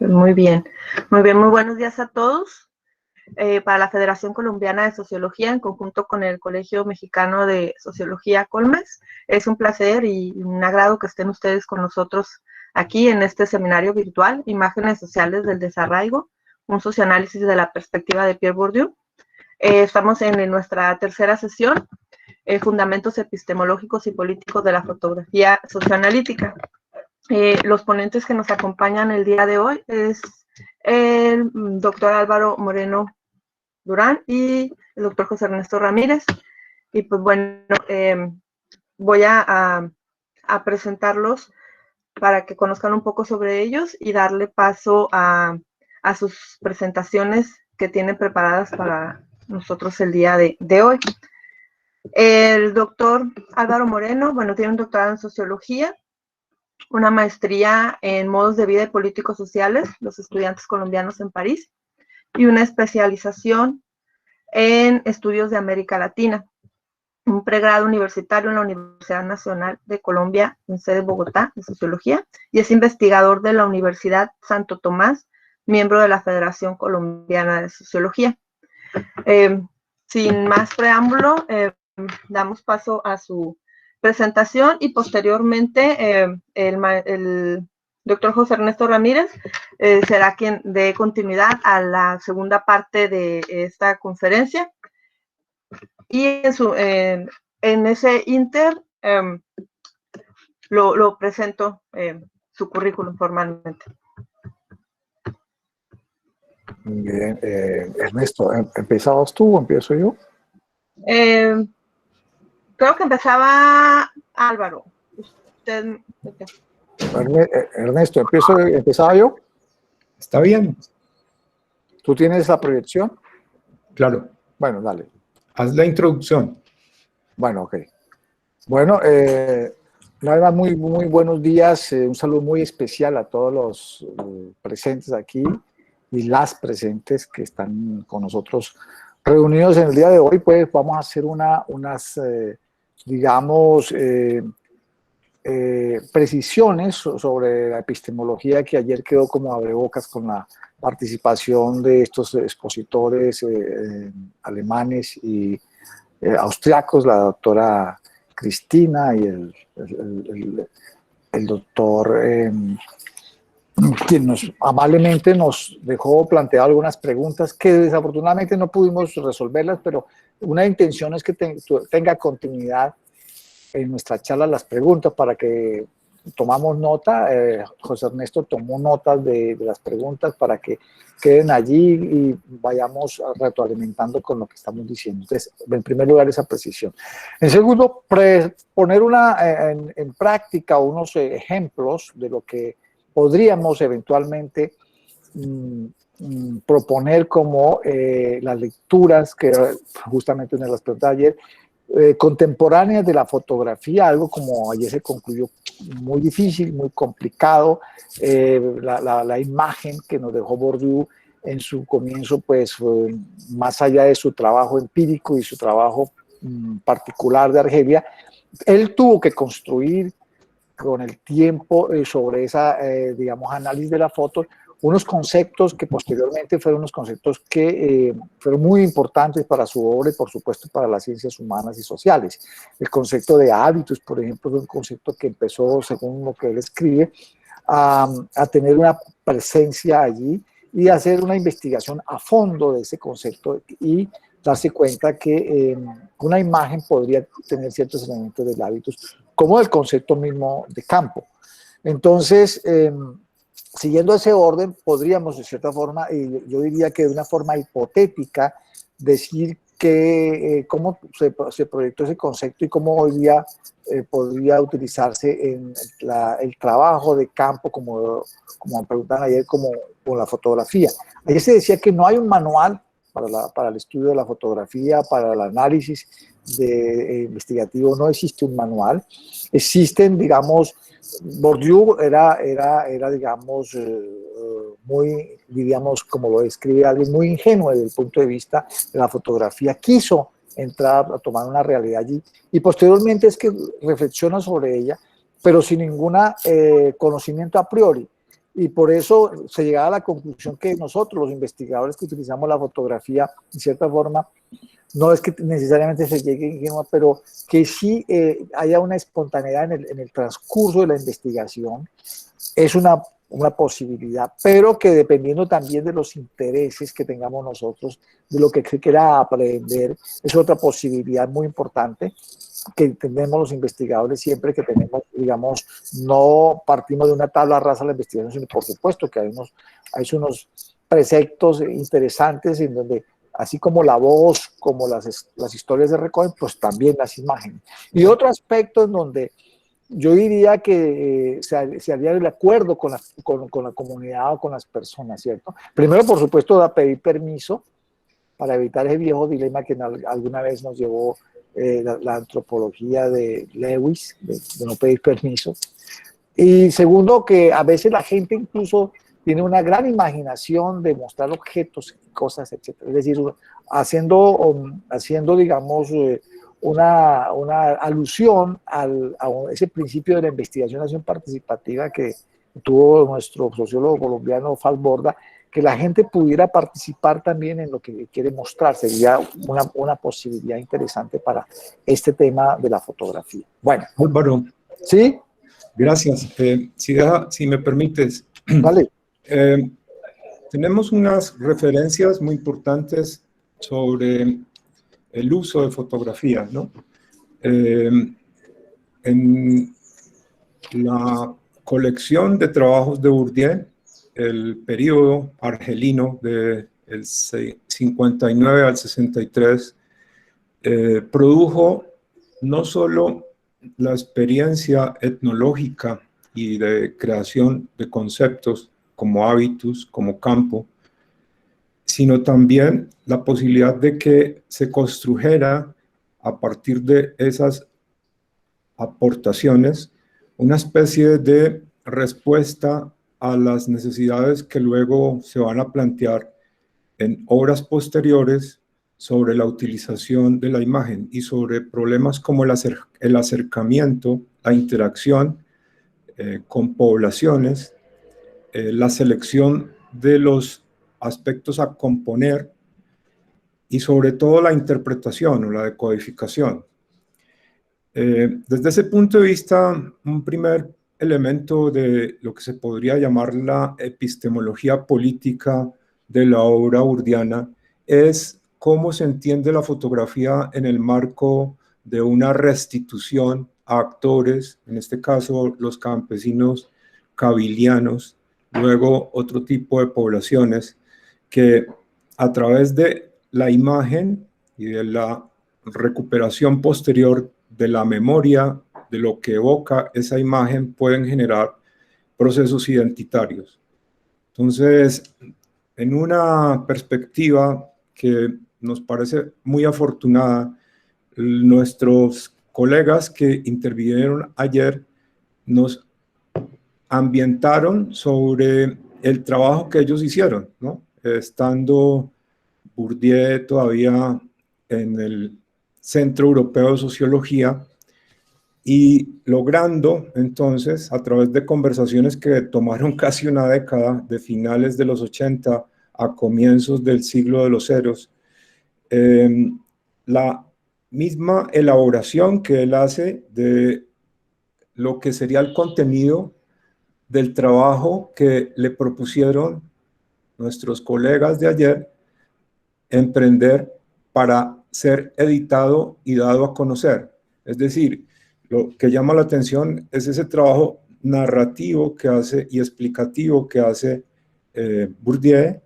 Muy bien, muy bien, muy buenos días a todos. Para la Federación Colombiana de Sociología, en conjunto con el Colegio Mexicano de Sociología Colmes, es un placer y un agrado que estén ustedes con nosotros aquí en este seminario virtual, Imágenes Sociales del Desarraigo, un socioanálisis de la perspectiva de Pierre Bourdieu. Estamos en nuestra tercera sesión, Fundamentos Epistemológicos y Políticos de la Fotografía Socioanalítica. Los ponentes que nos acompañan el día de hoy es el doctor Álvaro Moreno Durán y el doctor José Ernesto Ramírez. Y pues bueno, voy a presentarlos para que conozcan un poco sobre ellos y darle paso a sus presentaciones que tienen preparadas para nosotros el día de hoy. El doctor Álvaro Moreno, bueno, tiene un doctorado en Sociología, una maestría en modos de vida y políticos sociales, los estudiantes colombianos en París, y una especialización en estudios de América Latina, un pregrado universitario en la Universidad Nacional de Colombia, en sede Bogotá, de Sociología, y es investigador de la Universidad Santo Tomás, miembro de la Federación Colombiana de Sociología. Sin más preámbulo, damos paso a su presentación y posteriormente el doctor José Ernesto Ramírez será quien dé continuidad a la segunda parte de esta conferencia. Y en ese inter lo presento su currículum formalmente. Bien, Ernesto, ¿empezabas tú o empiezo yo? Creo que empezaba Álvaro. Usted... Ernesto, ¿empezaba yo? Está bien. ¿Tú tienes la proyección? Claro. Bueno, dale. Haz la introducción. Bueno, ok. Bueno, la verdad, muy buenos días. Un saludo muy especial a todos los presentes aquí y las presentes que están con nosotros reunidos en el día de hoy. Pues vamos a hacer unas, digamos, precisiones sobre la epistemología que ayer quedó como abrebocas con la participación de estos expositores alemanes y austriacos, la doctora Cristina y el doctor, quien amablemente nos dejó plantear algunas preguntas que desafortunadamente no pudimos resolverlas, pero una intención es que tenga continuidad en nuestra charla las preguntas para que tomamos nota. José Ernesto tomó notas de las preguntas para que queden allí y vayamos retroalimentando con lo que estamos diciendo. Entonces, en primer lugar, esa precisión. En segundo, poner en práctica unos ejemplos de lo que podríamos eventualmente proponer como las lecturas, que justamente una de las preguntas de ayer, contemporáneas de la fotografía, algo como ayer se concluyó muy difícil, muy complicado. La imagen que nos dejó Bourdieu en su comienzo, pues más allá de su trabajo empírico y su trabajo particular de Argelia, él tuvo que construir con el tiempo sobre esa, digamos, análisis de la foto, unos conceptos que posteriormente fueron unos conceptos que fueron muy importantes para su obra y por supuesto para las ciencias humanas y sociales. El concepto de hábitos, por ejemplo, es un concepto que empezó, según lo que él escribe, a tener una presencia allí y hacer una investigación a fondo de ese concepto y darse cuenta que una imagen podría tener ciertos elementos del hábitos, como el concepto mismo de campo. Entonces, siguiendo ese orden, podríamos de cierta forma, y yo diría que de una forma hipotética, decir que cómo se proyectó ese concepto y cómo hoy día podría utilizarse en el trabajo de campo, como me preguntaban ayer, como con la fotografía. Ayer se decía que no hay un manual para el estudio de la fotografía, para el análisis investigativo, no existe un manual. Existen, digamos, Bourdieu era digamos, muy, diríamos, como lo describe alguien, muy ingenuo desde el punto de vista de la fotografía. Quiso entrar a tomar una realidad allí y posteriormente es que reflexiona sobre ella, pero sin ningún conocimiento a priori. Y por eso se llegaba a la conclusión que nosotros, los investigadores que utilizamos la fotografía, en cierta forma, no es que necesariamente se llegue ingenua, pero que sí haya una espontaneidad en el transcurso de la investigación, es una posibilidad, pero que dependiendo también de los intereses que tengamos nosotros, de lo que se quiera aprender, es otra posibilidad muy importante que tenemos los investigadores siempre que tenemos, digamos, no partimos de una tabla rasa de la investigación, sino por supuesto que hay unos preceptos interesantes en donde así como la voz, como las historias de recogen, pues también las imágenes. Y otro aspecto en donde yo diría que se haría de acuerdo con la comunidad o con las personas, ¿cierto? Primero, por supuesto, da pedir permiso para evitar ese viejo dilema que alguna vez nos llevó la antropología de Lewis, de no pedir permiso. Y segundo, que a veces la gente incluso tiene una gran imaginación de mostrar objetos, cosas, etc. Es decir, haciendo digamos, una alusión a ese principio de la investigación participativa que tuvo nuestro sociólogo colombiano Falborda, que la gente pudiera participar también en lo que quiere mostrar. Sería una posibilidad interesante para este tema de la fotografía. Bueno. Álvaro. ¿Sí? Gracias. Si me permites. Vale. Tenemos unas referencias muy importantes sobre el uso de fotografía, ¿no? En la colección de trabajos de Bourdieu, el periodo argelino del 59 al 63, produjo no solo la experiencia etnológica y de creación de conceptos como hábitus, como campo, sino también la posibilidad de que se construyera a partir de esas aportaciones una especie de respuesta a las necesidades que luego se van a plantear en obras posteriores sobre la utilización de la imagen y sobre problemas como el acercamiento, la interacción con poblaciones, la selección de los aspectos a componer y sobre todo la interpretación o la decodificación. Desde ese punto de vista, un primer elemento de lo que se podría llamar la epistemología política de la obra bourdiana es cómo se entiende la fotografía en el marco de una restitución a actores, en este caso los campesinos cabilianos, luego otro tipo de poblaciones que a través de la imagen y de la recuperación posterior de la memoria, de lo que evoca esa imagen, pueden generar procesos identitarios. Entonces, en una perspectiva que nos parece muy afortunada, nuestros colegas que intervinieron ayer nos ambientaron sobre el trabajo que ellos hicieron, ¿no? Estando Bourdieu todavía en el Centro Europeo de Sociología y logrando entonces, a través de conversaciones que tomaron casi una década, de finales de los 80 a comienzos del siglo de los ceros, la misma elaboración que él hace de lo que sería el contenido del trabajo que le propusieron nuestros colegas de ayer emprender para ser editado y dado a conocer. Es decir, lo que llama la atención es ese trabajo narrativo que hace y explicativo que hace Bourdieu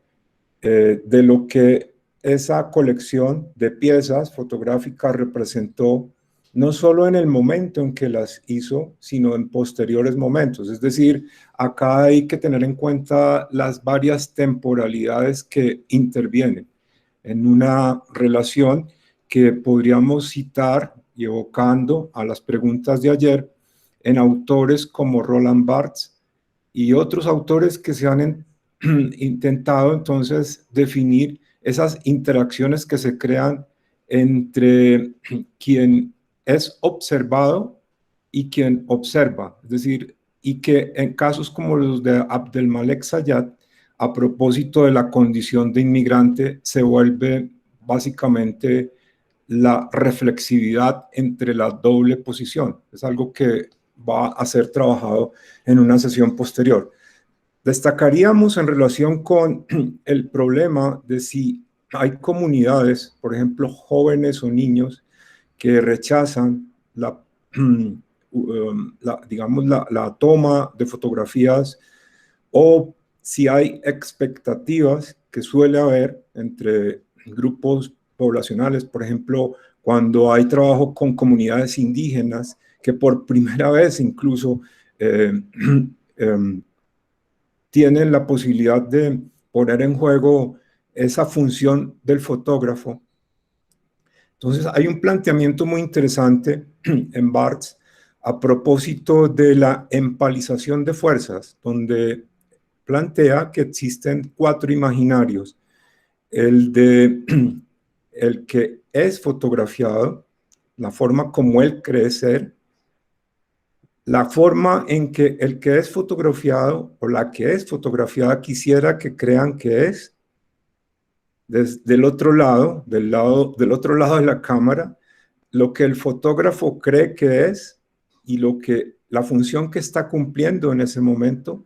de lo que esa colección de piezas fotográficas representó, no solo en el momento en que las hizo, sino en posteriores momentos. Es decir, acá hay que tener en cuenta las varias temporalidades que intervienen en una relación que podríamos citar y evocando a las preguntas de ayer en autores como Roland Barthes y otros autores que se han intentado entonces definir esas interacciones que se crean entre quien es observado y quien observa. Es decir, y que en casos como los de Abdelmalek Sayad, a propósito de la condición de inmigrante, se vuelve básicamente la reflexividad entre la doble posición. Es algo que va a ser trabajado en una sesión posterior. Destacaríamos en relación con el problema de si hay comunidades, por ejemplo, jóvenes o niños, que rechazan digamos, la toma de fotografías, o si hay expectativas que suele haber entre grupos poblacionales, por ejemplo, cuando hay trabajo con comunidades indígenas, que por primera vez incluso tienen la posibilidad de poner en juego esa función del fotógrafo. Entonces hay un planteamiento muy interesante en Barthes a propósito de la empalización de fuerzas, donde plantea que existen 4 imaginarios: el que es fotografiado, la forma como él cree ser, la forma en que el que es fotografiado o la que es fotografiada quisiera que crean que es, del otro lado, del otro lado de la cámara, lo que el fotógrafo cree que es y la función que está cumpliendo en ese momento,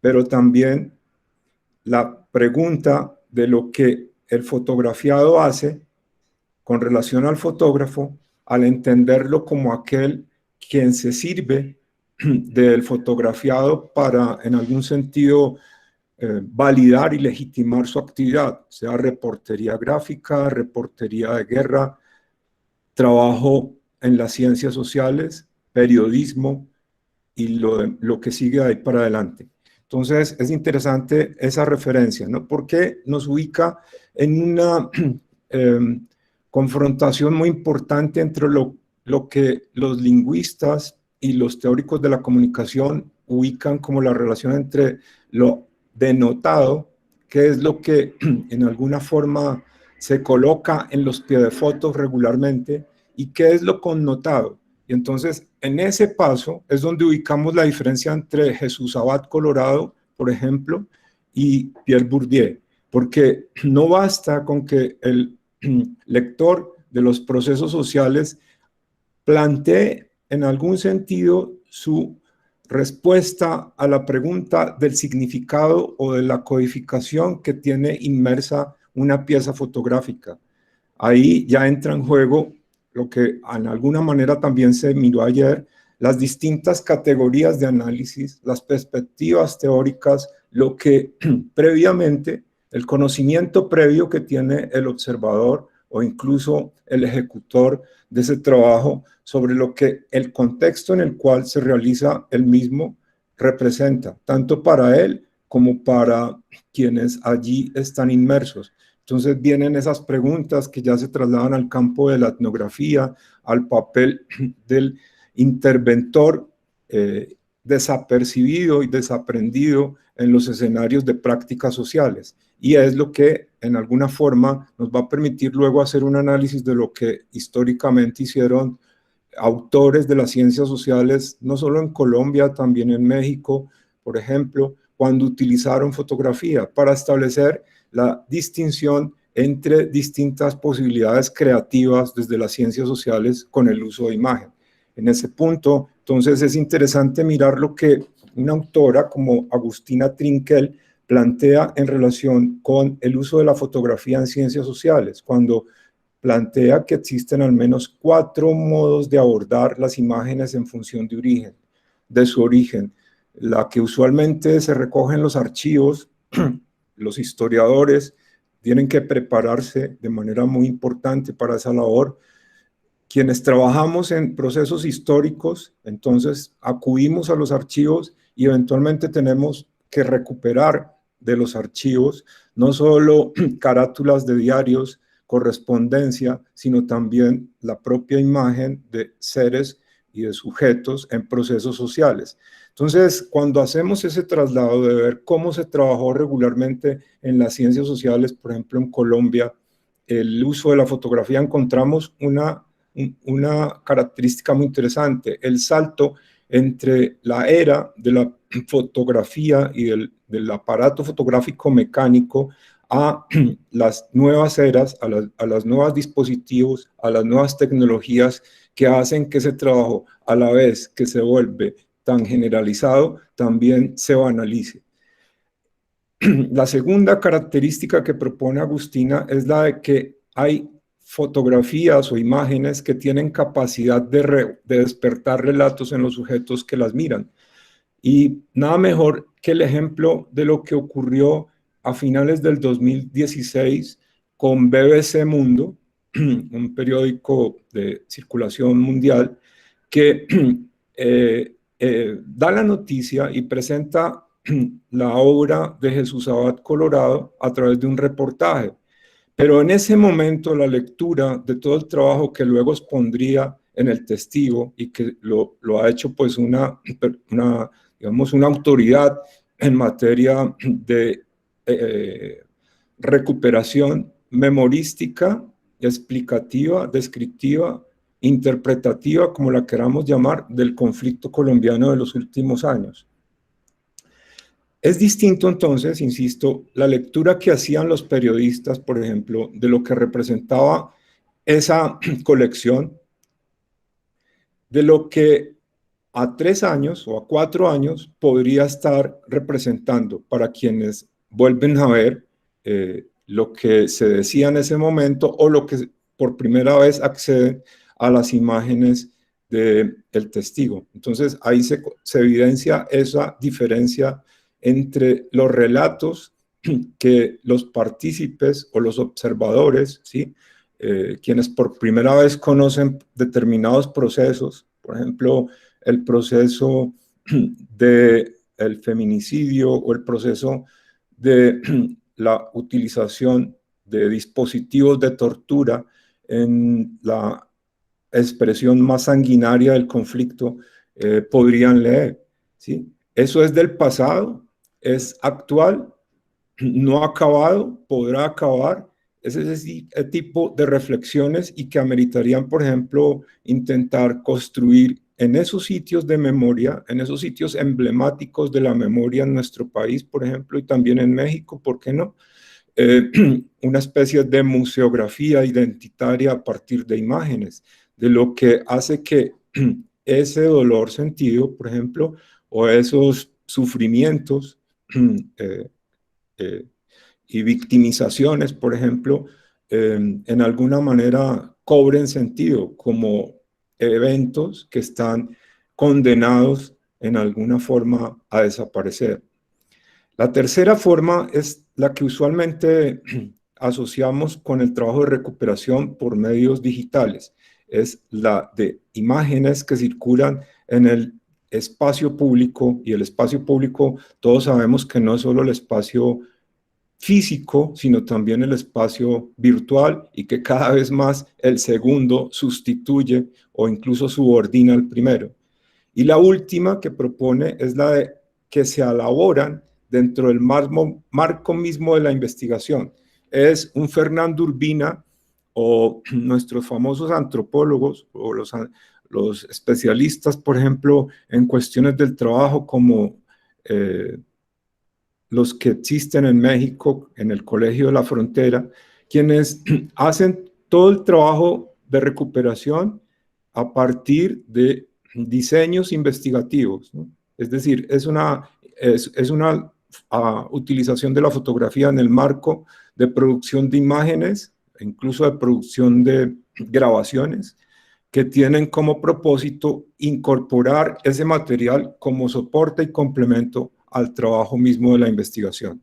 pero también la pregunta de lo que el fotografiado hace con relación al fotógrafo, al entenderlo como aquel quien se sirve del fotografiado para, en algún sentido, validar y legitimar su actividad, sea reportería gráfica, reportería de guerra, trabajo en las ciencias sociales, periodismo y lo que sigue ahí para adelante. Entonces, es interesante esa referencia, ¿no? Porque nos ubica en una confrontación muy importante entre lo que los lingüistas y los teóricos de la comunicación ubican como la relación entre lo denotado, que es lo que en alguna forma se coloca en los piedefotos regularmente, y qué es lo connotado. Y entonces, en ese paso es donde ubicamos la diferencia entre Jesús Abad Colorado, por ejemplo, y Pierre Bourdieu, porque no basta con que el lector de los procesos sociales plantee en algún sentido su respuesta a la pregunta del significado o de la codificación que tiene inmersa una pieza fotográfica. Ahí ya entra en juego lo que en alguna manera también se miró ayer, las distintas categorías de análisis, las perspectivas teóricas, lo que previamente, el conocimiento previo que tiene el observador o incluso el ejecutor de ese trabajo sobre lo que el contexto en el cual se realiza el mismo representa, tanto para él como para quienes allí están inmersos. Entonces vienen esas preguntas que ya se trasladan al campo de la etnografía, al papel del interventor desapercibido y desaprendido en los escenarios de prácticas sociales. Y es lo que en alguna forma nos va a permitir luego hacer un análisis de lo que históricamente hicieron autores de las ciencias sociales, no solo en Colombia, también en México, por ejemplo, cuando utilizaron fotografía para establecer la distinción entre distintas posibilidades creativas desde las ciencias sociales con el uso de imagen. En ese punto, entonces, es interesante mirar lo que una autora como Agustina Trinquel plantea en relación con el uso de la fotografía en ciencias sociales, cuando plantea que existen al menos 4 modos de abordar las imágenes en función de su origen. La que usualmente se recoge en los archivos, los historiadores tienen que prepararse de manera muy importante para esa labor. Quienes trabajamos en procesos históricos, entonces acudimos a los archivos y eventualmente tenemos que recuperar de los archivos no solo carátulas de diarios, correspondencia, sino también la propia imagen de seres y de sujetos en procesos sociales. Entonces, cuando hacemos ese traslado de ver cómo se trabajó regularmente en las ciencias sociales, por ejemplo en Colombia, el uso de la fotografía, encontramos una característica muy interesante, el salto entre la era de la fotografía y del aparato fotográfico mecánico a las nuevas eras, a los nuevos dispositivos, a las nuevas tecnologías que hacen que ese trabajo, a la vez que se vuelve tan generalizado, también se banalice. La segunda característica que propone Agustina es la de que hay fotografías o imágenes que tienen capacidad de despertar relatos en los sujetos que las miran. Y nada mejor que el ejemplo de lo que ocurrió a finales del 2016 con BBC Mundo, un periódico de circulación mundial, que da la noticia y presenta la obra de Jesús Abad Colorado a través de un reportaje. Pero en ese momento la lectura de todo el trabajo que luego expondría en El Testigo y que lo ha hecho pues digamos, una autoridad en materia de recuperación memorística, explicativa, descriptiva, interpretativa, como la queramos llamar, del conflicto colombiano de los últimos años. Es distinto entonces, insisto, la lectura que hacían los periodistas, por ejemplo, de lo que representaba esa colección, de lo que a 3 años o a 4 años podría estar representando para quienes vuelven a ver lo que se decía en ese momento o lo que por primera vez acceden a las imágenes del testigo. Entonces ahí se evidencia esa diferencia entre los relatos que los partícipes o los observadores, ¿sí? Quienes por primera vez conocen determinados procesos, por ejemplo, el proceso del feminicidio o el proceso de la utilización de dispositivos de tortura en la expresión más sanguinaria del conflicto, podrían leer, ¿sí? Eso es del pasado, es actual, no ha acabado, podrá acabar. Es ese tipo de reflexiones y que ameritarían, por ejemplo, intentar construir en esos sitios de memoria, en esos sitios emblemáticos de la memoria en nuestro país, por ejemplo, y también en México, ¿por qué no? Una especie de museografía identitaria a partir de imágenes, de lo que hace que ese dolor sentido, por ejemplo, o esos sufrimientos y victimizaciones, por ejemplo, en alguna manera cobren sentido como eventos que están condenados en alguna forma a desaparecer. La tercera forma es la que usualmente asociamos con el trabajo de recuperación por medios digitales. Es la de imágenes que circulan en el espacio público, y el espacio público todos sabemos que no es solo el espacio físico, sino también el espacio virtual, y que cada vez más el segundo sustituye o incluso subordina al primero. Y la última que propone es la de que se elaboran dentro del marco mismo de la investigación. Es un Fernando Urbina o nuestros famosos antropólogos o los especialistas, por ejemplo, en cuestiones del trabajo, como los que existen en México, en el Colegio de la Frontera, quienes hacen todo el trabajo de recuperación a partir de diseños investigativos, ¿no? Es decir, es una utilización de la fotografía en el marco de producción de imágenes, incluso de producción de grabaciones, que tienen como propósito incorporar ese material como soporte y complemento al trabajo mismo de la investigación.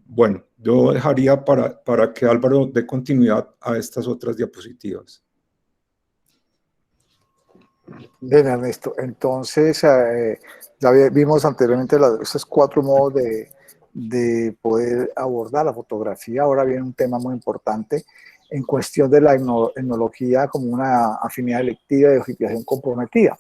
Bueno, yo dejaría para que Álvaro dé continuidad a estas otras diapositivas. Bien, Ernesto. Entonces, ya vimos anteriormente esos 4 modos de poder abordar la fotografía. Ahora viene un tema muy importante en cuestión de la etnología como una afinidad electiva de objetivación comprometida.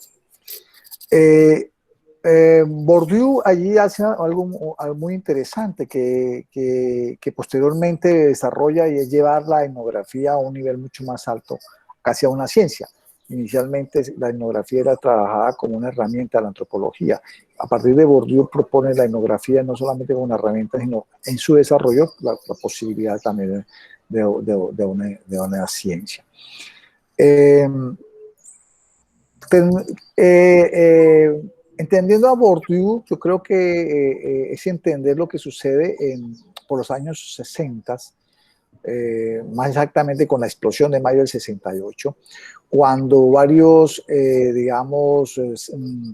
Bourdieu allí hace algo muy interesante que posteriormente desarrolla, y es llevar la etnografía a un nivel mucho más alto, casi a una ciencia. Inicialmente la etnografía era trabajada como una herramienta de la antropología. A partir de Bourdieu propone la etnografía no solamente como una herramienta, sino en su desarrollo la posibilidad también de una ciencia. Entendiendo a Bourdieu, yo creo que es entender lo que sucede por los años 60, más exactamente con la explosión de mayo del 68, cuando varios, digamos,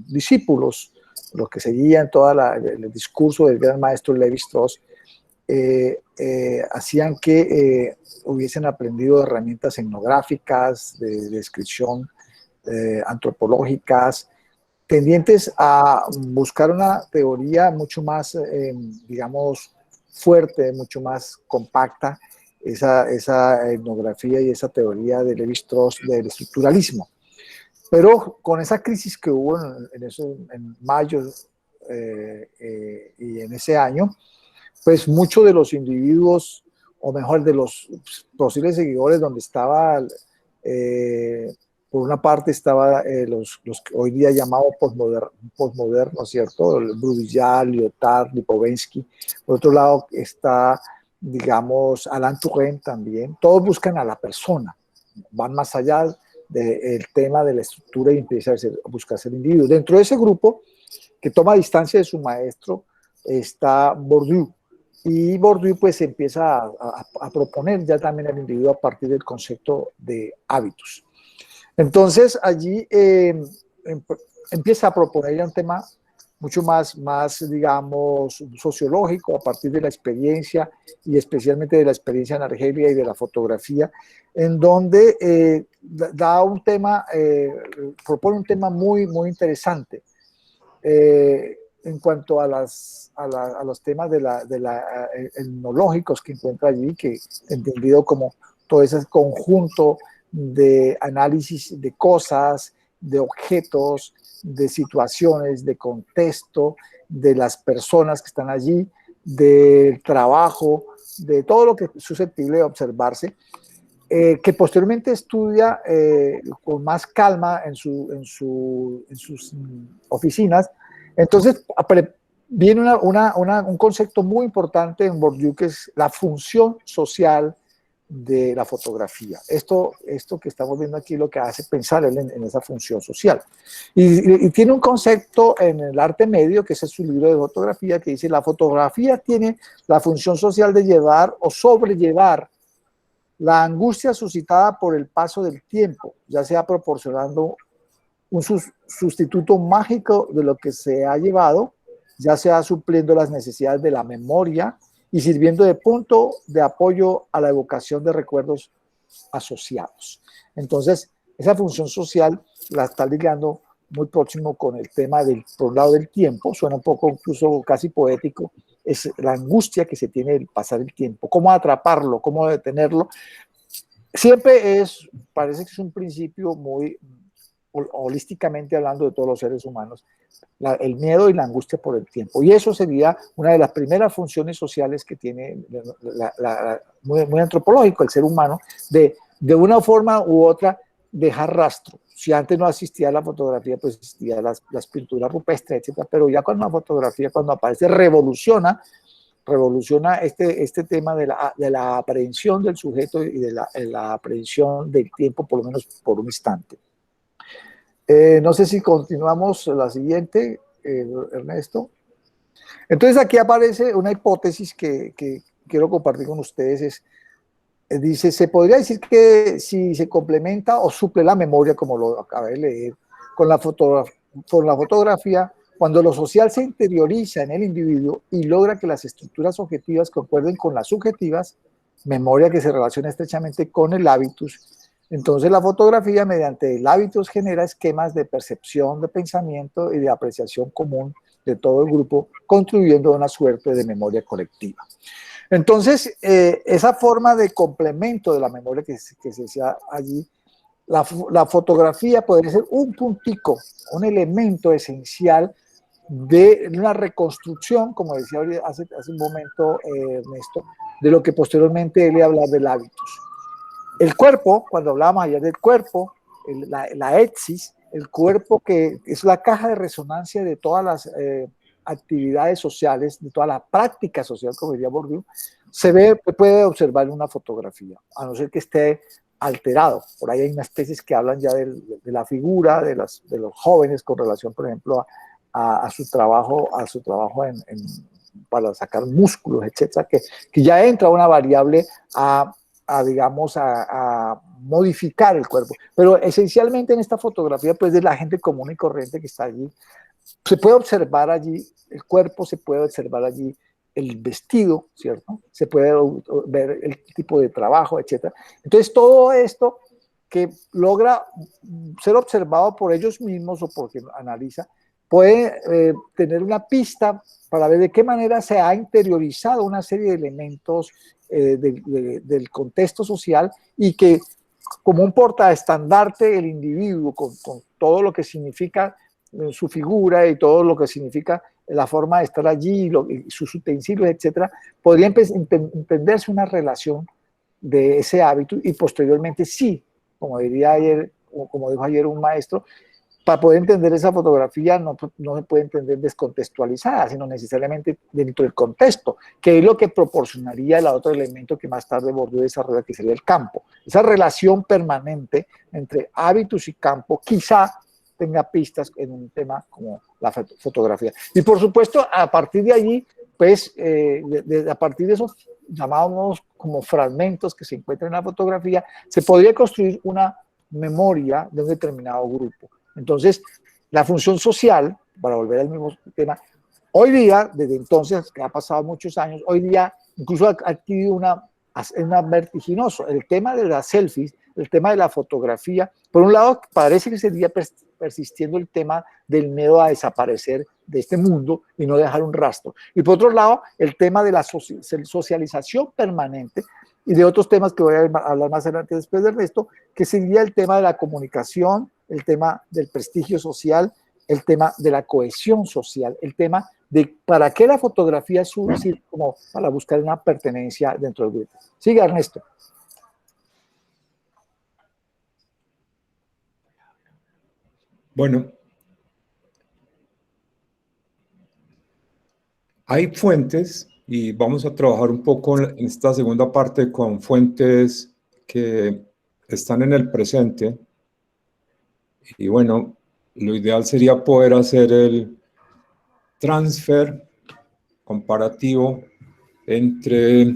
discípulos, los que seguían todo el discurso del gran maestro Lévi-Strauss, hacían que hubiesen aprendido herramientas etnográficas, de descripción antropológicas, tendientes a buscar una teoría mucho más, digamos, fuerte, mucho más compacta, esa etnografía y esa teoría de Lévi-Strauss del estructuralismo. Pero con esa crisis que hubo en mayo y en ese año, pues muchos de los individuos, o mejor, de los posibles seguidores, donde estaba, por una parte estaba los que hoy día llamados postmodernos, ¿cierto? Brudial, Lyotard, Lipovetsky. Por otro lado está, digamos, Alain Touraine también. Todos buscan a la persona, van más allá del tema de la estructura y empiezan a buscarse el individuo. Dentro de ese grupo, que toma distancia de su maestro, está Bourdieu. Y Bourdieu pues empieza a proponer ya también al individuo a partir del concepto de hábitos. Entonces allí empieza a proponer ya un tema mucho más, digamos, sociológico a partir de la experiencia y especialmente de la experiencia en Argelia y de la fotografía, en donde da un tema, propone un tema muy, muy interesante. En cuanto a los temas etnológicos que encuentra allí, que entendido como todo ese conjunto de análisis de cosas, de objetos, de situaciones, de contexto, de las personas que están allí, del trabajo, de todo lo que es susceptible de observarse, que posteriormente estudia con más calma en sus oficinas. Entonces viene un concepto muy importante en Bourdieu, que es la función social de la fotografía. Esto que estamos viendo aquí lo que hace pensar él en esa función social. Y tiene un concepto en el arte medio, que es su libro de fotografía, que dice: la fotografía tiene la función social de llevar o sobrellevar la angustia suscitada por el paso del tiempo, ya sea proporcionando un sustituto mágico de lo que se ha llevado, ya sea supliendo las necesidades de la memoria y sirviendo de punto de apoyo a la evocación de recuerdos asociados. Entonces, esa función social la está ligando muy próximo con el tema por un lado del tiempo, suena un poco incluso casi poético, es la angustia que se tiene del pasar el tiempo, cómo atraparlo, cómo detenerlo. Siempre parece que es un principio muy, holísticamente hablando, de todos los seres humanos, el miedo y la angustia por el tiempo. Y eso sería una de las primeras funciones sociales que tiene muy antropológico el ser humano, de una forma u otra dejar rastro. Si antes no existía la fotografía, pues existían las pinturas rupestres, etc. Pero ya cuando la fotografía, cuando aparece, revoluciona este tema de la aprehensión del sujeto y de la aprehensión del tiempo, por lo menos por un instante. No sé si continuamos la siguiente, Ernesto. Entonces aquí aparece una hipótesis que quiero compartir con ustedes. Dice, se podría decir que si se complementa o suple la memoria, como lo acabé de leer, con la fotografía, cuando lo social se interioriza en el individuo y logra que las estructuras objetivas concuerden con las subjetivas, memoria que se relaciona estrechamente con el hábitus, entonces la fotografía mediante el hábitus genera esquemas de percepción, de pensamiento y de apreciación común de todo el grupo, contribuyendo a una suerte de memoria colectiva. Entonces, esa forma de complemento de la memoria que se hacía allí, la fotografía podría ser un puntico, un elemento esencial de una reconstrucción, como decía hace un momento Ernesto, de lo que posteriormente él iba a hablar del hábitus. El cuerpo, cuando hablábamos ayer del cuerpo, la ETSIS, el cuerpo que es la caja de resonancia de todas las actividades sociales, de toda la práctica social, como diría Bourdieu, puede observar en una fotografía, a no ser que esté alterado. Por ahí hay unas especies que hablan ya de la figura de los jóvenes con relación, por ejemplo, a su trabajo para sacar músculos, etcétera, que ya entra una variable digamos, a modificar el cuerpo. Pero esencialmente en esta fotografía, pues, de la gente común y corriente que está allí, se puede observar allí el cuerpo, se puede observar allí el vestido, ¿cierto? Se puede ver el tipo de trabajo, etcétera. Entonces, todo esto que logra ser observado por ellos mismos o por quien analiza, puede tener una pista para ver de qué manera se ha interiorizado una serie de elementos del contexto social y que, como un portaestandarte, el individuo, con todo lo que significa su figura y todo lo que significa la forma de estar allí, sus utensilios, etcétera, podría entenderse una relación de ese hábito y posteriormente sí, como diría ayer, o como dijo ayer un maestro, para poder entender esa fotografía no se puede entender descontextualizada, sino necesariamente dentro del contexto, que es lo que proporcionaría el otro elemento que más tarde Bourdieu desarrolla, que sería el campo. Esa relación permanente entre hábitos y campo quizá tenga pistas en un tema como la fotografía. Y por supuesto, a partir de allí, pues, a partir de esos llamados como fragmentos que se encuentran en la fotografía, se podría construir una memoria de un determinado grupo. Entonces, la función social, para volver al mismo tema, hoy día, desde entonces, que ha pasado muchos años, hoy día incluso ha adquirido una vertiginoso. El tema de las selfies, el tema de la fotografía, por un lado, parece que seguiría persistiendo el tema del miedo a desaparecer de este mundo y no dejar un rastro. Y por otro lado, el tema de la socialización permanente y de otros temas que voy a hablar más adelante después del resto, que sería el tema de la comunicación, el tema del prestigio social, el tema de la cohesión social, el tema de para qué la fotografía sirve como para buscar una pertenencia dentro del grupo. Sigue, Ernesto. Bueno, hay fuentes y vamos a trabajar un poco en esta segunda parte con fuentes que están en el presente. Y bueno, lo ideal sería poder hacer el transfer comparativo entre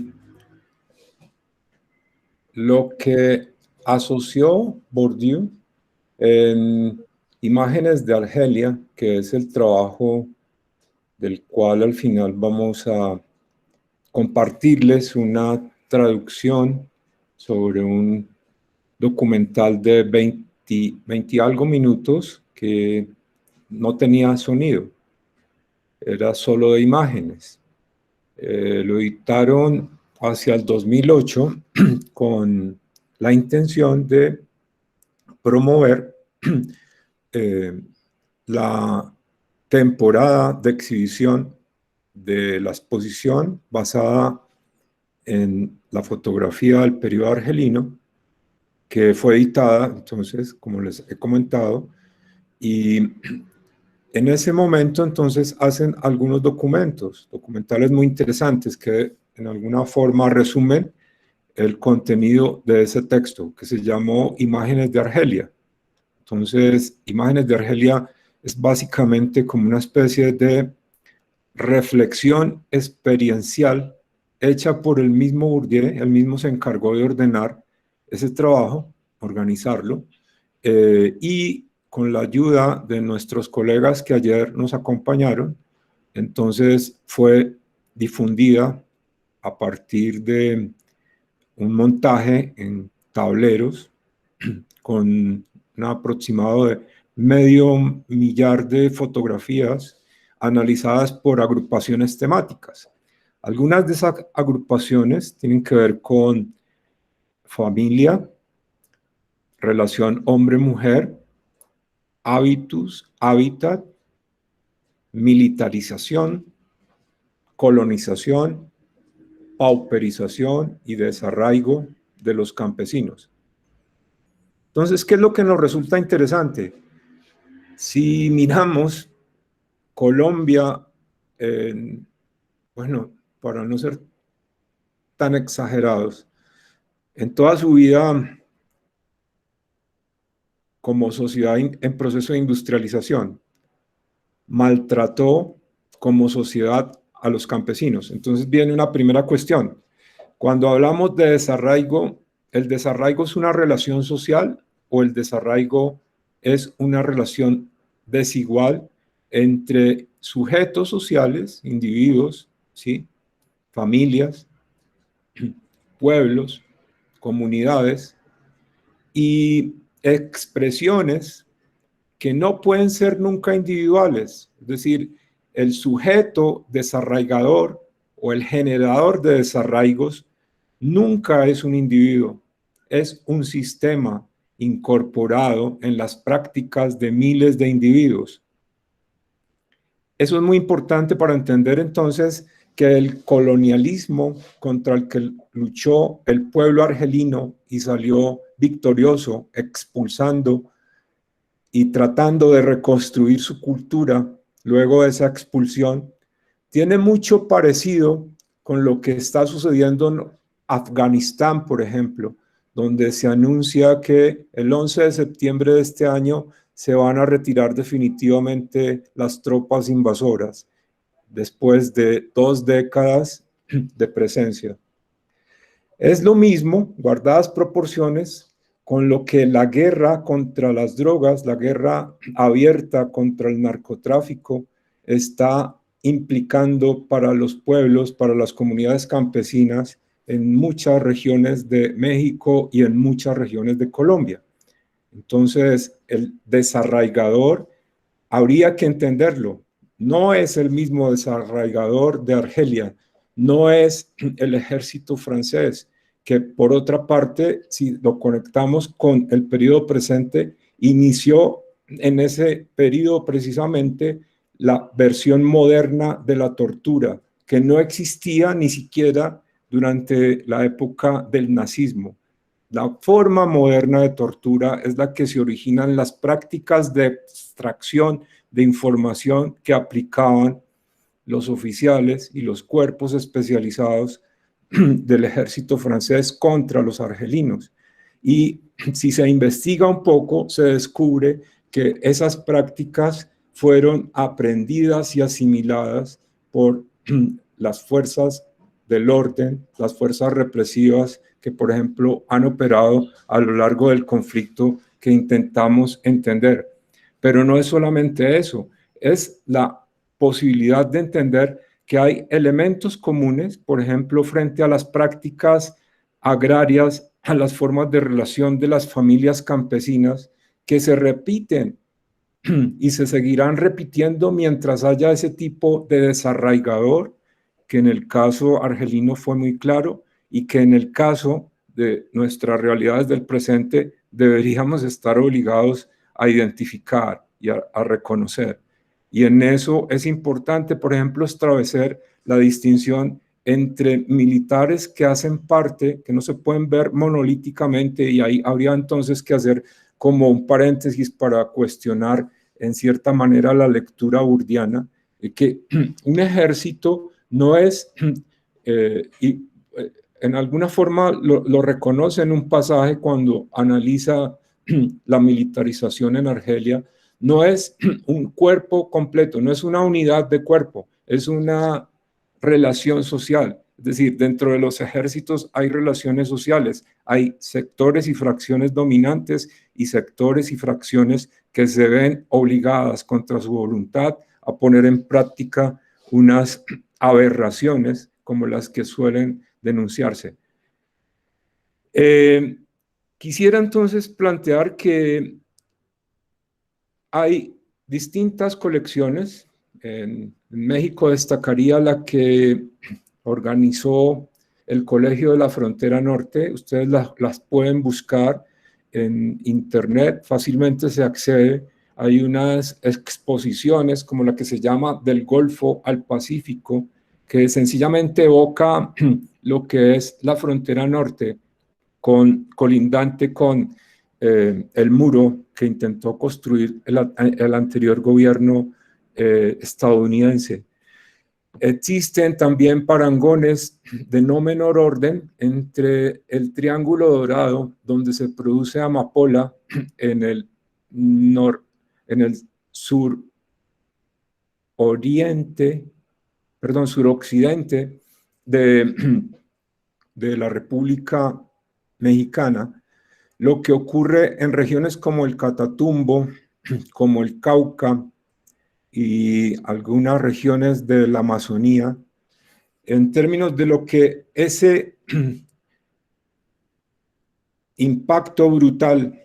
lo que asoció Bourdieu en Imágenes de Argelia, que es el trabajo del cual al final vamos a compartirles una traducción sobre un documental de 20 algo minutos que no tenía sonido, era solo de imágenes. Lo editaron hacia el 2008 con la intención de promover la temporada de exhibición de la exposición basada en la fotografía del periodo argelino, que fue editada, entonces, como les he comentado, y en ese momento, entonces, hacen algunos documentales muy interesantes que en alguna forma resumen el contenido de ese texto, que se llamó Imágenes de Argelia. Entonces, Imágenes de Argelia es básicamente como una especie de reflexión experiencial hecha por el mismo Bourdieu. Él mismo se encargó de ordenar ese trabajo, organizarlo, y con la ayuda de nuestros colegas que ayer nos acompañaron, entonces fue difundida a partir de un montaje en tableros con un aproximado de 500,000 de fotografías analizadas por agrupaciones temáticas. Algunas de esas agrupaciones tienen que ver con familia, relación hombre-mujer, hábitus, hábitat, militarización, colonización, pauperización y desarraigo de los campesinos. Entonces, ¿qué es lo que nos resulta interesante? Si miramos Colombia, bueno, para no ser tan exagerados, en toda su vida como sociedad en proceso de industrialización, maltrató como sociedad a los campesinos. Entonces viene una primera cuestión. Cuando hablamos de desarraigo, ¿el desarraigo es una relación social o el desarraigo es una relación desigual entre sujetos sociales, individuos, ¿sí? Familias, pueblos, comunidades y expresiones que no pueden ser nunca individuales? Es decir, el sujeto desarraigador o el generador de desarraigos nunca es un individuo, es un sistema incorporado en las prácticas de miles de individuos. Eso es muy importante para entender entonces que el colonialismo contra el que luchó el pueblo argelino y salió victorioso, expulsando y tratando de reconstruir su cultura luego de esa expulsión, tiene mucho parecido con lo que está sucediendo en Afganistán, por ejemplo, donde se anuncia que el 11 de septiembre de este año se van a retirar definitivamente las tropas invasoras, después de 2 décadas de presencia. Es lo mismo, guardadas proporciones, con lo que la guerra contra las drogas, la guerra abierta contra el narcotráfico, está implicando para los pueblos, para las comunidades campesinas en muchas regiones de México y en muchas regiones de Colombia. Entonces, el desarraigador, habría que entenderlo, no es el mismo desarraigador de Argelia, no es el ejército francés, que por otra parte, si lo conectamos con el periodo presente, inició en ese periodo precisamente la versión moderna de la tortura, que no existía ni siquiera durante la época del nazismo. La forma moderna de tortura es la que se origina en las prácticas de extracción de información que aplicaban los oficiales y los cuerpos especializados del ejército francés contra los argelinos. Y si se investiga un poco, se descubre que esas prácticas fueron aprendidas y asimiladas por las fuerzas del orden, las fuerzas represivas que, por ejemplo, han operado a lo largo del conflicto que intentamos entender. Pero no es solamente eso, es la posibilidad de entender que hay elementos comunes, por ejemplo, frente a las prácticas agrarias, a las formas de relación de las familias campesinas, que se repiten y se seguirán repitiendo mientras haya ese tipo de desarraigador, que en el caso argelino fue muy claro y que en el caso de nuestras realidades del presente deberíamos estar obligados a identificar y a reconocer. Y en eso es importante, por ejemplo, establecer la distinción entre militares que hacen parte, que no se pueden ver monolíticamente, y ahí habría entonces que hacer como un paréntesis para cuestionar en cierta manera la lectura burdiana, que un ejército no es, en alguna forma lo reconoce en un pasaje cuando analiza la militarización en Argelia, no es un cuerpo completo, no es una unidad de cuerpo, es una relación social. Es decir, dentro de los ejércitos hay relaciones sociales, hay sectores y fracciones dominantes y sectores y fracciones que se ven obligadas contra su voluntad a poner en práctica unas aberraciones como las que suelen denunciarse. Quisiera entonces plantear que hay distintas colecciones. En México destacaría la que organizó el Colegio de la Frontera Norte. Ustedes las pueden buscar en internet, fácilmente se accede. Hay unas exposiciones como la que se llama Del Golfo al Pacífico, que sencillamente evoca lo que es la frontera norte, colindante con el muro que intentó construir el anterior gobierno estadounidense. Existen también parangones de no menor orden entre el Triángulo Dorado, donde se produce amapola en el suroccidente de la República Mexicana, lo que ocurre en regiones como el Catatumbo, como el Cauca y algunas regiones de la Amazonía, en términos de lo que ese impacto brutal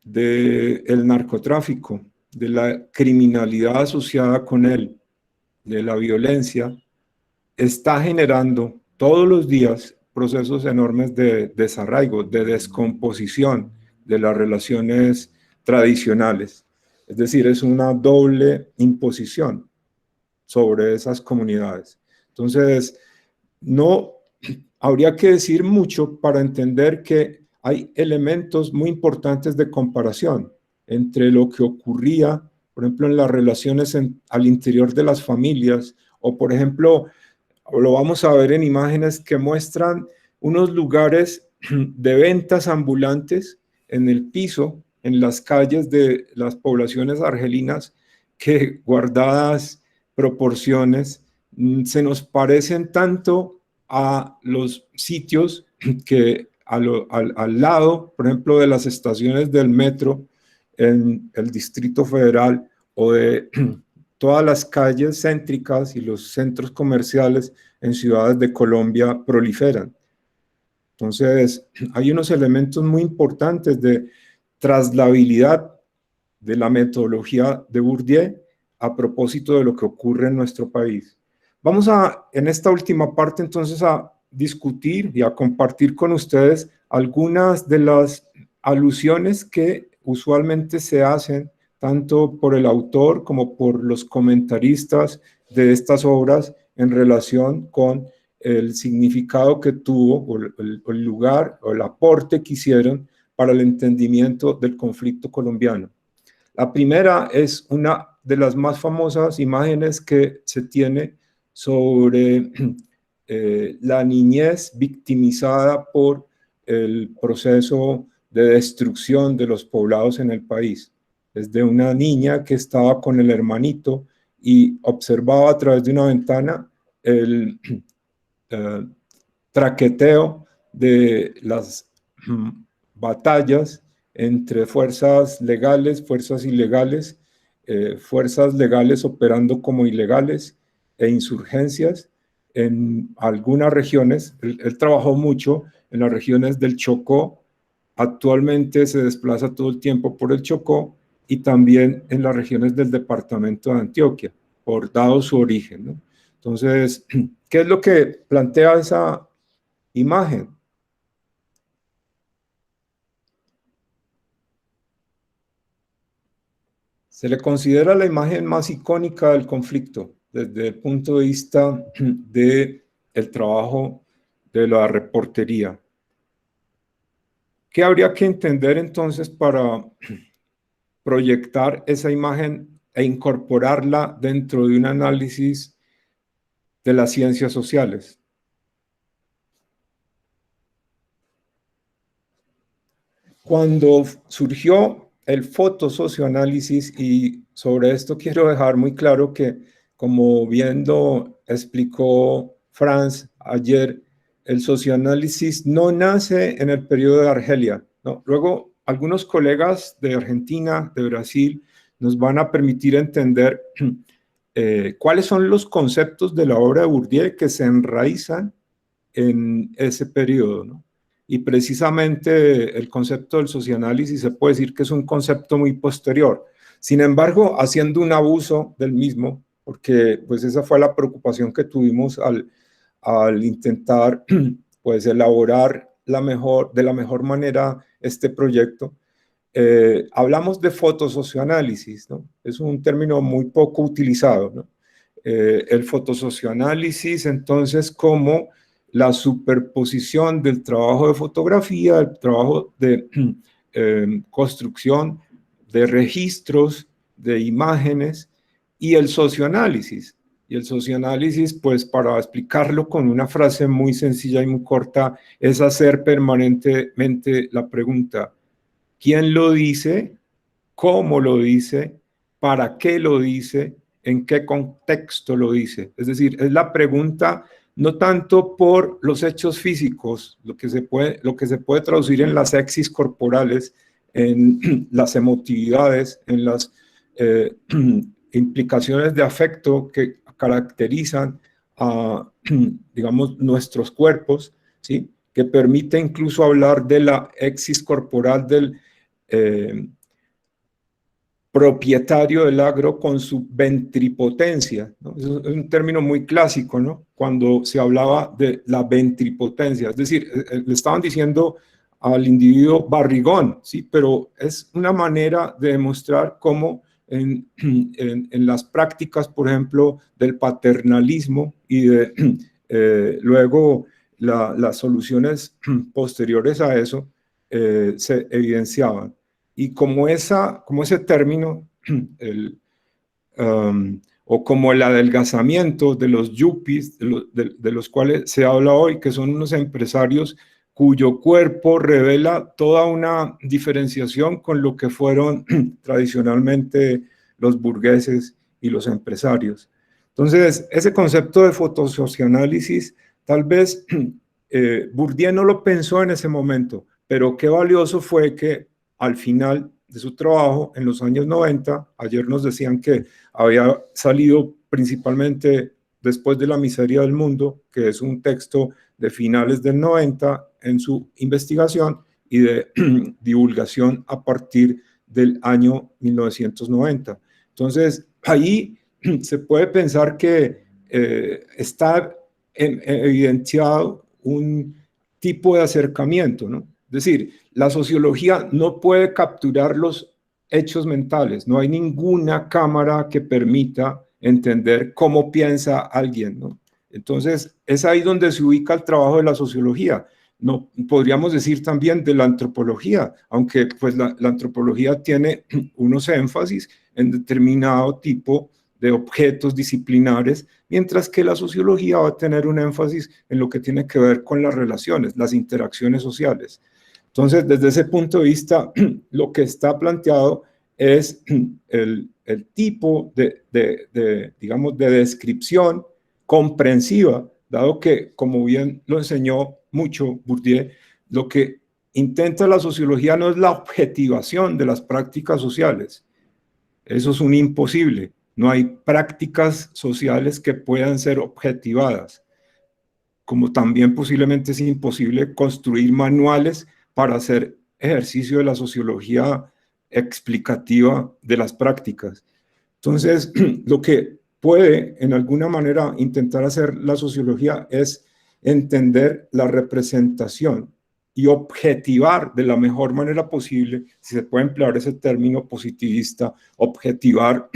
del narcotráfico, de la criminalidad asociada con él, de la violencia, está generando todos los días procesos enormes de desarraigo, de descomposición de las relaciones tradicionales. Es decir, es una doble imposición sobre esas comunidades. Entonces, no habría que decir mucho para entender que hay elementos muy importantes de comparación entre lo que ocurría, por ejemplo, en las relaciones al interior de las familias, o por ejemplo, lo vamos a ver en imágenes que muestran unos lugares de ventas ambulantes en el piso, en las calles de las poblaciones argelinas, que guardadas proporciones se nos parecen tanto a los sitios que al lado, por ejemplo, de las estaciones del metro en el Distrito Federal, o de todas las calles céntricas y los centros comerciales en ciudades de Colombia proliferan. Entonces, hay unos elementos muy importantes de traslabilidad de la metodología de Bourdieu a propósito de lo que ocurre en nuestro país. Vamos en esta última parte, entonces, a discutir y a compartir con ustedes algunas de las alusiones que usualmente se hacen tanto por el autor como por los comentaristas de estas obras en relación con el significado que tuvo, o el lugar, o el aporte que hicieron para el entendimiento del conflicto colombiano. La primera es una de las más famosas imágenes que se tiene sobre la niñez victimizada por el proceso de destrucción de los poblados en el país. Es de una niña que estaba con el hermanito y observaba a través de una ventana el traqueteo de las batallas entre fuerzas legales, fuerzas ilegales, fuerzas legales operando como ilegales e insurgencias en algunas regiones. Él trabajó mucho en las regiones del Chocó, actualmente se desplaza todo el tiempo por el Chocó, y también en las regiones del departamento de Antioquia, por dado su origen, ¿no? Entonces, ¿qué es lo que plantea esa imagen? Se le considera la imagen más icónica del conflicto desde el punto de vista del trabajo de la reportería. ¿Qué habría que entender entonces para proyectar esa imagen e incorporarla dentro de un análisis de las ciencias sociales? Cuando surgió el fotosocioanálisis, y sobre esto quiero dejar muy claro que, como bien lo explicó Franz ayer, el socioanálisis no nace en el periodo de Argelia, ¿no? Luego, algunos colegas de Argentina, de Brasil, nos van a permitir entender cuáles son los conceptos de la obra de Bourdieu que se enraizan en ese periodo, ¿no? Y precisamente el concepto del socioanálisis se puede decir que es un concepto muy posterior. Sin embargo, haciendo un abuso del mismo, porque pues esa fue la preocupación que tuvimos al intentar pues elaborar de la mejor manera este proyecto. Hablamos de fotosocioanálisis, ¿no? Es un término muy poco utilizado, ¿no? El fotosocioanálisis, entonces, como la superposición del trabajo de fotografía, el trabajo de construcción de registros, de imágenes, y el socioanálisis. Y el socioanálisis, pues para explicarlo con una frase muy sencilla y muy corta, es hacer permanentemente la pregunta: ¿quién lo dice? ¿Cómo lo dice? ¿Para qué lo dice? ¿En qué contexto lo dice? Es decir, es la pregunta no tanto por los hechos físicos, lo que se puede traducir en las exis corporales, en las emotividades, en las implicaciones de afecto que caracterizan a, digamos, nuestros cuerpos, ¿sí? Que permite incluso hablar de la exis corporal del propietario del agro con su ventripotencia, ¿no? Eso es un término muy clásico, ¿no? Cuando se hablaba de la ventripotencia, es decir, le estaban diciendo al individuo barrigón, ¿sí? Pero es una manera de demostrar cómo en las prácticas, por ejemplo, del paternalismo y de luego las soluciones posteriores a eso se evidenciaban. Y como ese término, o como el adelgazamiento de los yuppies, de los cuales se habla hoy, que son unos empresarios cuyo cuerpo revela toda una diferenciación con lo que fueron tradicionalmente los burgueses y los empresarios. Entonces, ese concepto de fotosocioanálisis, tal vez Bourdieu no lo pensó en ese momento, pero qué valioso fue que al final de su trabajo, en los años 90, ayer nos decían que había salido principalmente después de La miseria del mundo, que es un texto de finales del 90 en su investigación y de divulgación a partir del año 1990. Entonces, ahí se puede pensar que está evidenciado un tipo de acercamiento, ¿no? Es decir, la sociología no puede capturar los hechos mentales, no hay ninguna cámara que permita entender cómo piensa alguien, ¿no? Entonces, es ahí donde se ubica el trabajo de la sociología. No, podríamos decir también de la antropología, aunque pues la antropología tiene unos énfasis en determinado tipo de objetos disciplinares, mientras que la sociología va a tener un énfasis en lo que tiene que ver con las relaciones, las interacciones sociales. Entonces, desde ese punto de vista, lo que está planteado es el tipo digamos, de descripción comprensiva, dado que, como bien lo enseñó mucho Bourdieu, lo que intenta la sociología no es la objetivación de las prácticas sociales. Eso es un imposible. No hay prácticas sociales que puedan ser objetivadas, como también posiblemente es imposible construir manuales para hacer ejercicio de la sociología explicativa de las prácticas. Entonces, lo que puede en alguna manera intentar hacer la sociología es entender la representación y objetivar de la mejor manera posible, si se puede emplear ese término positivista, objetivar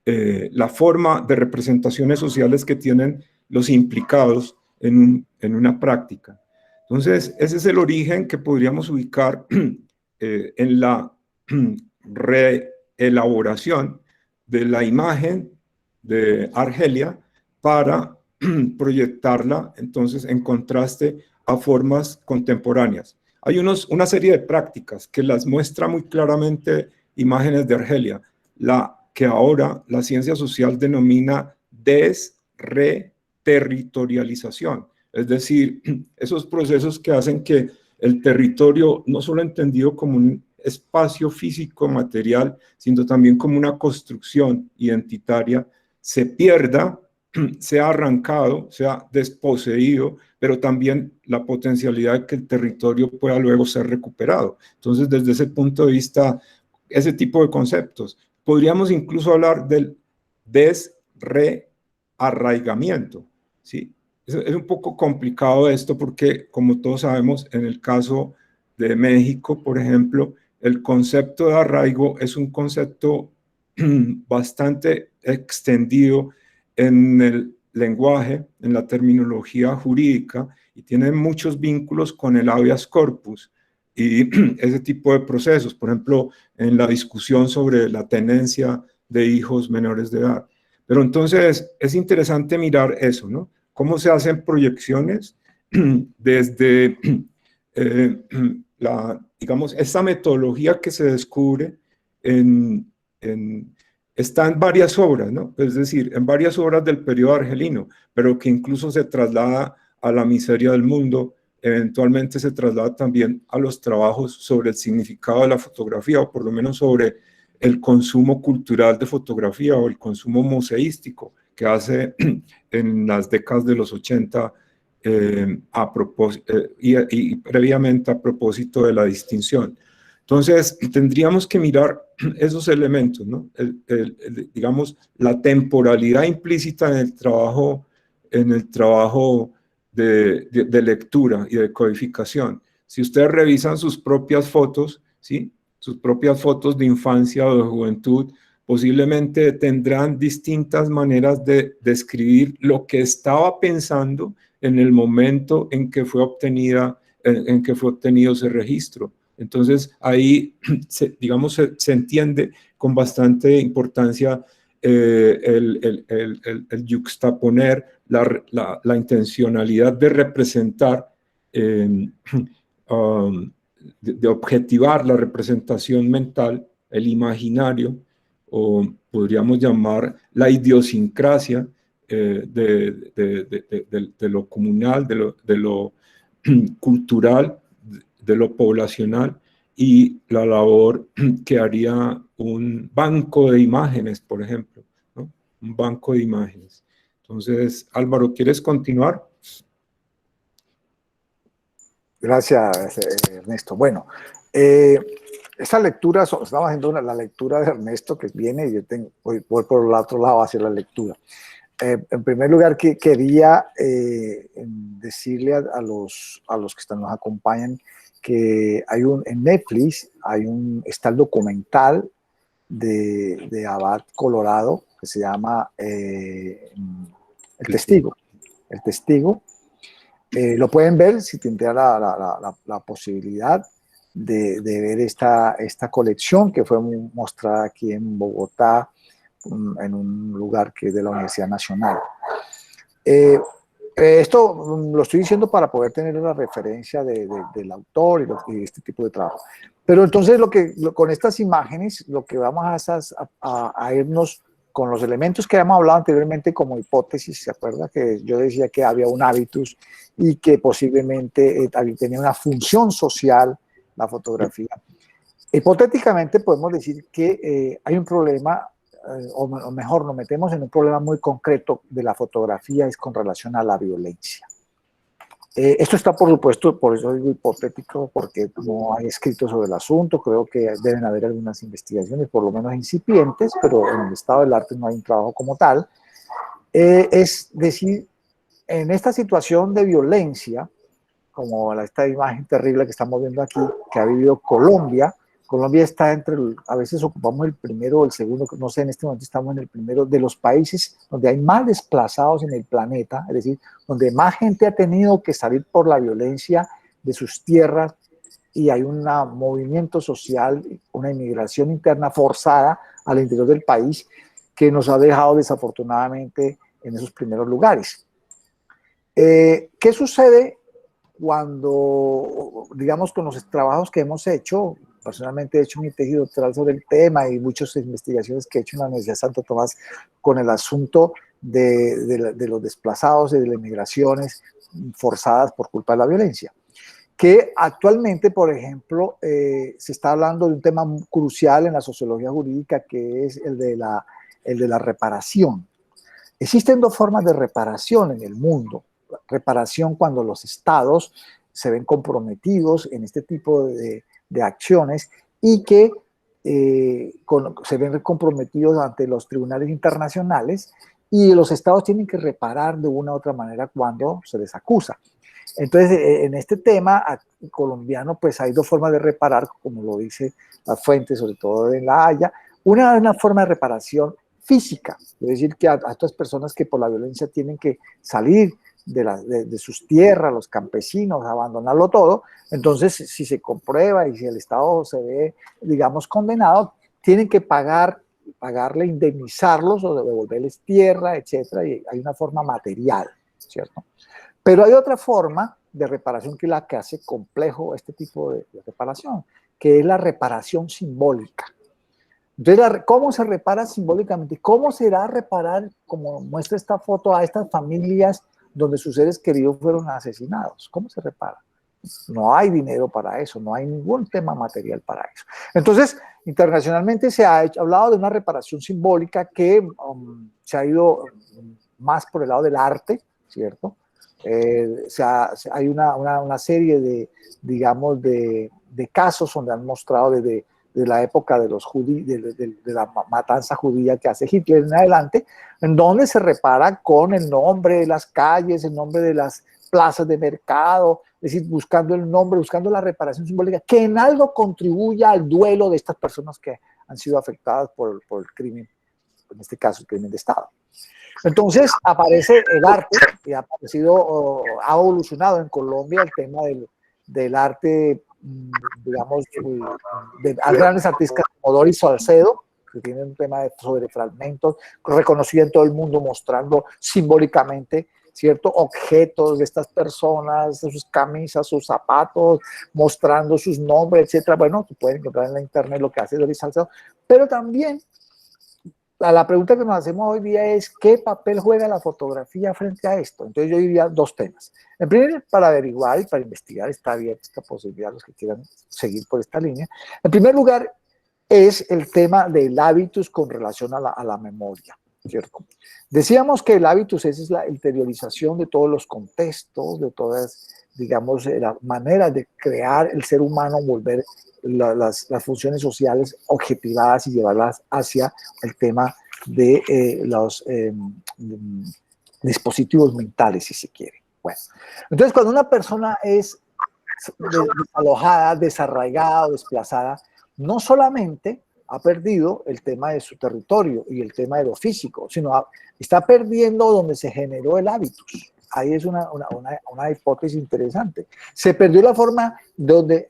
la forma de representaciones sociales que tienen los implicados en una práctica. Entonces, ese es el origen que podríamos ubicar en la reelaboración de la imagen de Argelia para proyectarla entonces en contraste a formas contemporáneas. Hay una serie de prácticas que las muestra muy claramente imágenes de Argelia, la que ahora la ciencia social denomina desreterritorialización, es decir, esos procesos que hacen que el territorio, no solo entendido como un espacio físico material, sino también como una construcción identitaria, se pierda, sea arrancado, sea desposeído, pero también la potencialidad de que el territorio pueda luego ser recuperado. Entonces, desde ese punto de vista, ese tipo de conceptos. Podríamos incluso hablar del desrearraigamiento, ¿sí? Es un poco complicado esto porque, como todos sabemos, en el caso de México, por ejemplo, el concepto de arraigo es un concepto bastante extendido en el lenguaje, en la terminología jurídica, y tiene muchos vínculos con el habeas corpus. y ese tipo de procesos, por ejemplo, en la discusión sobre la tenencia de hijos menores de edad. Pero entonces es interesante mirar eso, ¿no? Cómo se hacen proyecciones desde digamos, esta metodología que se descubre está en varias obras, ¿no? Es decir, en varias obras del periodo argelino, pero que incluso se traslada a la miseria del mundo, eventualmente se traslada también a los trabajos sobre el significado de la fotografía, o por lo menos sobre el consumo cultural de fotografía o el consumo museístico que hace en las décadas de los 80 y previamente a propósito de la distinción. Entonces, tendríamos que mirar esos elementos, ¿no? Digamos, la temporalidad implícita en el trabajo de lectura y de codificación. Si ustedes revisan sus propias fotos, ¿sí? Sus propias fotos de infancia o de juventud, posiblemente tendrán distintas maneras de describir lo que estaba pensando en el momento en que fue obtenido ese registro. Entonces, ahí, digamos, se entiende con bastante importancia el yuxtaponer la intencionalidad de representar, de objetivar la representación mental, el imaginario, o podríamos llamar la idiosincrasia de lo comunal, de lo cultural, de lo poblacional, y la labor que haría un banco de imágenes, por ejemplo, ¿no? Un banco de imágenes. Entonces, Álvaro, ¿quieres continuar? Gracias, Ernesto. Bueno, esa lectura, estamos haciendo la lectura de Ernesto que viene, y yo voy por el otro lado hacia la lectura. En primer lugar, quería decirle a los que nos acompañan que en Netflix está el documental de Abad Colorado que se llama El Testigo. El Testigo. Lo pueden ver si tendrán la posibilidad de ver esta colección que fue mostrada aquí en Bogotá, en un lugar que es de la Universidad Nacional. Esto lo estoy diciendo para poder tener una referencia del autor y este tipo de trabajo. Pero entonces con estas imágenes lo que vamos a irnos con los elementos que habíamos hablado anteriormente como hipótesis. ¿Se acuerda que yo decía que había un hábitus y que posiblemente tenía una función social la fotografía? Hipotéticamente podemos decir que hay un problema, o mejor, nos metemos en un problema muy concreto de la fotografía, es con relación a la violencia. Esto está, por supuesto, por eso digo hipotético, porque no hay escrito sobre el asunto. Creo que deben haber algunas investigaciones, por lo menos incipientes, pero en el estado del arte no hay un trabajo como tal. Es decir, en esta situación de violencia, como esta imagen terrible que estamos viendo aquí, que ha vivido Colombia. Colombia está a veces ocupamos el primero o el segundo, no sé, en este momento estamos en el primero de los países donde hay más desplazados en el planeta, es decir, donde más gente ha tenido que salir por la violencia de sus tierras, y hay un movimiento social, una inmigración interna forzada al interior del país que nos ha dejado desafortunadamente en esos primeros lugares. ¿Qué sucede cuando, digamos, con los trabajos que hemos hecho? Personalmente he hecho mi tesis doctoral sobre el tema y muchas investigaciones que he hecho en la Universidad de Santo Tomás con el asunto de los desplazados y de las migraciones forzadas por culpa de la violencia. Que actualmente, por ejemplo, se está hablando de un tema crucial en la sociología jurídica, que es el de la reparación. Existen dos formas de reparación en el mundo. Reparación cuando los estados se ven comprometidos en este tipo de acciones y que se ven comprometidos ante los tribunales internacionales, y los estados tienen que reparar de una u otra manera cuando se les acusa. Entonces, en este tema colombiano, pues hay dos formas de reparar, como lo dice las fuentes, sobre todo en La Haya. Una es una forma de reparación física, es decir, que a estas personas que por la violencia tienen que salir de sus tierras, los campesinos, abandonarlo todo. Entonces, si se comprueba y si el Estado se ve, digamos, condenado, tienen que pagarle, indemnizarlos o devolverles tierra, etcétera, y hay una forma material, ¿cierto? Pero hay otra forma de reparación que es la que hace complejo este tipo de reparación, que es la reparación simbólica. Entonces, ¿cómo se repara simbólicamente? ¿Cómo será reparar, como muestra esta foto, a estas familias donde sus seres queridos fueron asesinados? ¿Cómo se repara? No hay dinero para eso, no hay ningún tema material para eso. Entonces, internacionalmente se ha hablado de una reparación simbólica que se ha ido más por el lado del arte, ¿cierto? Hay una serie de, digamos, de casos donde han mostrado desde de la época de los de la matanza judía que hace Hitler en adelante, en donde se repara con el nombre de las calles, el nombre de las plazas de mercado, es decir, buscando el nombre, buscando la reparación simbólica, que en algo contribuya al duelo de estas personas que han sido afectadas por el crimen, en este caso el crimen de Estado. Entonces aparece el arte, y ha evolucionado en Colombia el tema del arte, digamos, de grandes artistas como Doris Salcedo, que tiene un tema sobre fragmentos, reconocida en todo el mundo, mostrando simbólicamente, ¿cierto?, objetos de estas personas, sus camisas, sus zapatos, mostrando sus nombres, etcétera. Bueno, tú puedes encontrar en la internet lo que hace Doris Salcedo, pero también la pregunta que nos hacemos hoy día es ¿qué papel juega la fotografía frente a esto? Entonces yo diría dos temas. En primer lugar, para averiguar y para investigar, está abierta esta posibilidad, los que quieran seguir por esta línea. En primer lugar, es el tema del hábitus con relación a la memoria, ¿cierto? Decíamos que el hábitus es la interiorización de todos los contextos, de todas, digamos, las maneras de crear el ser humano, volver las funciones sociales objetivadas y llevarlas hacia el tema de los dispositivos mentales, si se quiere. Bueno, entonces cuando una persona es desalojada, desarraigada o desplazada, no solamente ha perdido el tema de su territorio y el tema de lo físico, sino está perdiendo donde se generó el hábitus. Ahí es una hipótesis interesante. Se perdió la forma donde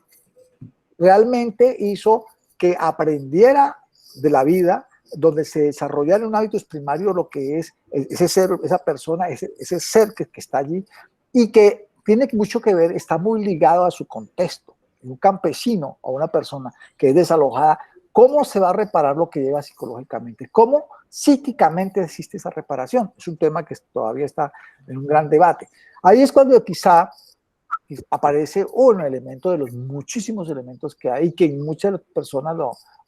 realmente hizo que aprendiera de la vida, donde se desarrollara un hábitus primario, lo que es ese ser, esa persona, ese ser que está allí y que tiene mucho que ver, está muy ligado a su contexto. Un campesino o una persona que es desalojada, ¿cómo se va a reparar lo que lleva psicológicamente? ¿Cómo psíquicamente existe esa reparación? Es un tema que todavía está en un gran debate. Ahí es cuando quizá aparece un elemento de los muchísimos elementos que hay y que muchas personas,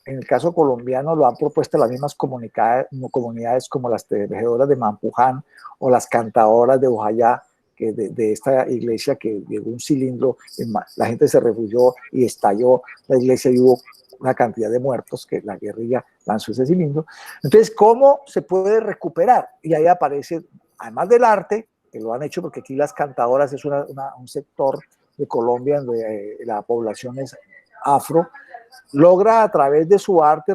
en el caso colombiano, lo han propuesto las mismas comunidades como las tejedoras de Mampuján o las cantadoras de Ojayá, que de esta iglesia que llegó un cilindro, la gente se refugió y estalló la iglesia y hubo una cantidad de muertos que la guerrilla lanzó ese cilindro. Entonces, ¿cómo se puede recuperar? Y ahí aparece, además del arte, que lo han hecho porque aquí las cantadoras es un sector de Colombia donde la población es afro, logra a través de su arte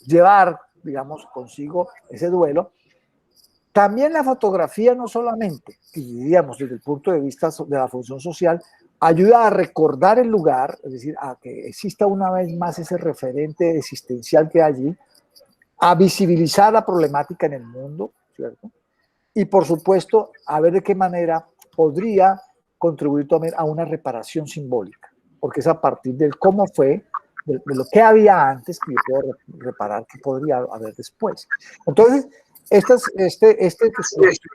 llevar, digamos, consigo ese duelo. También la fotografía no solamente, y diríamos desde el punto de vista de la función social, ayuda a recordar el lugar, es decir, a que exista una vez más ese referente existencial que hay allí, a visibilizar la problemática en el mundo, ¿cierto? Y por supuesto, a ver de qué manera podría contribuir también a una reparación simbólica, porque es a partir del cómo fue, de lo que había antes, que yo puedo reparar que podría haber después. Entonces, este que estoy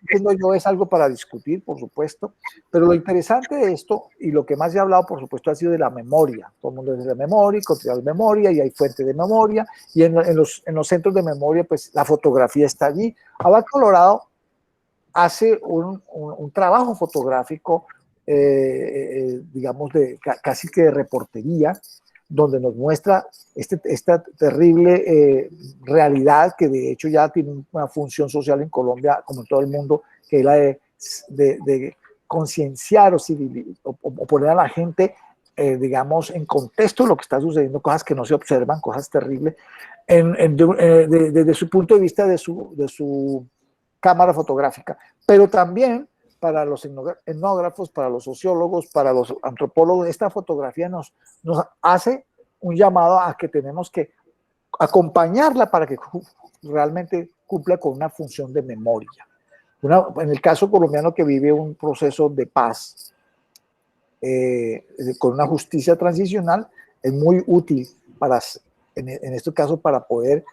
diciendo yo es algo para discutir, por supuesto, pero lo interesante de esto, y lo que más he hablado, por supuesto, ha sido de la memoria. Todo el mundo dice la memoria, controlar memoria, y hay fuentes de memoria, y en los centros de memoria, pues la fotografía está allí. Abad Colorado hace un trabajo fotográfico, digamos, casi que de reportería, donde nos muestra esta terrible realidad que de hecho ya tiene una función social en Colombia, como en todo el mundo, que es la de concienciar o poner a la gente, digamos, en contexto de lo que está sucediendo, cosas que no se observan, cosas terribles, desde su punto de vista de su cámara fotográfica, pero también para los etnógrafos, para los sociólogos, para los antropólogos, esta fotografía nos hace un llamado a que tenemos que acompañarla para que realmente cumpla con una función de memoria. En el caso colombiano, que vive un proceso de paz con una justicia transicional, es muy útil en este caso para poder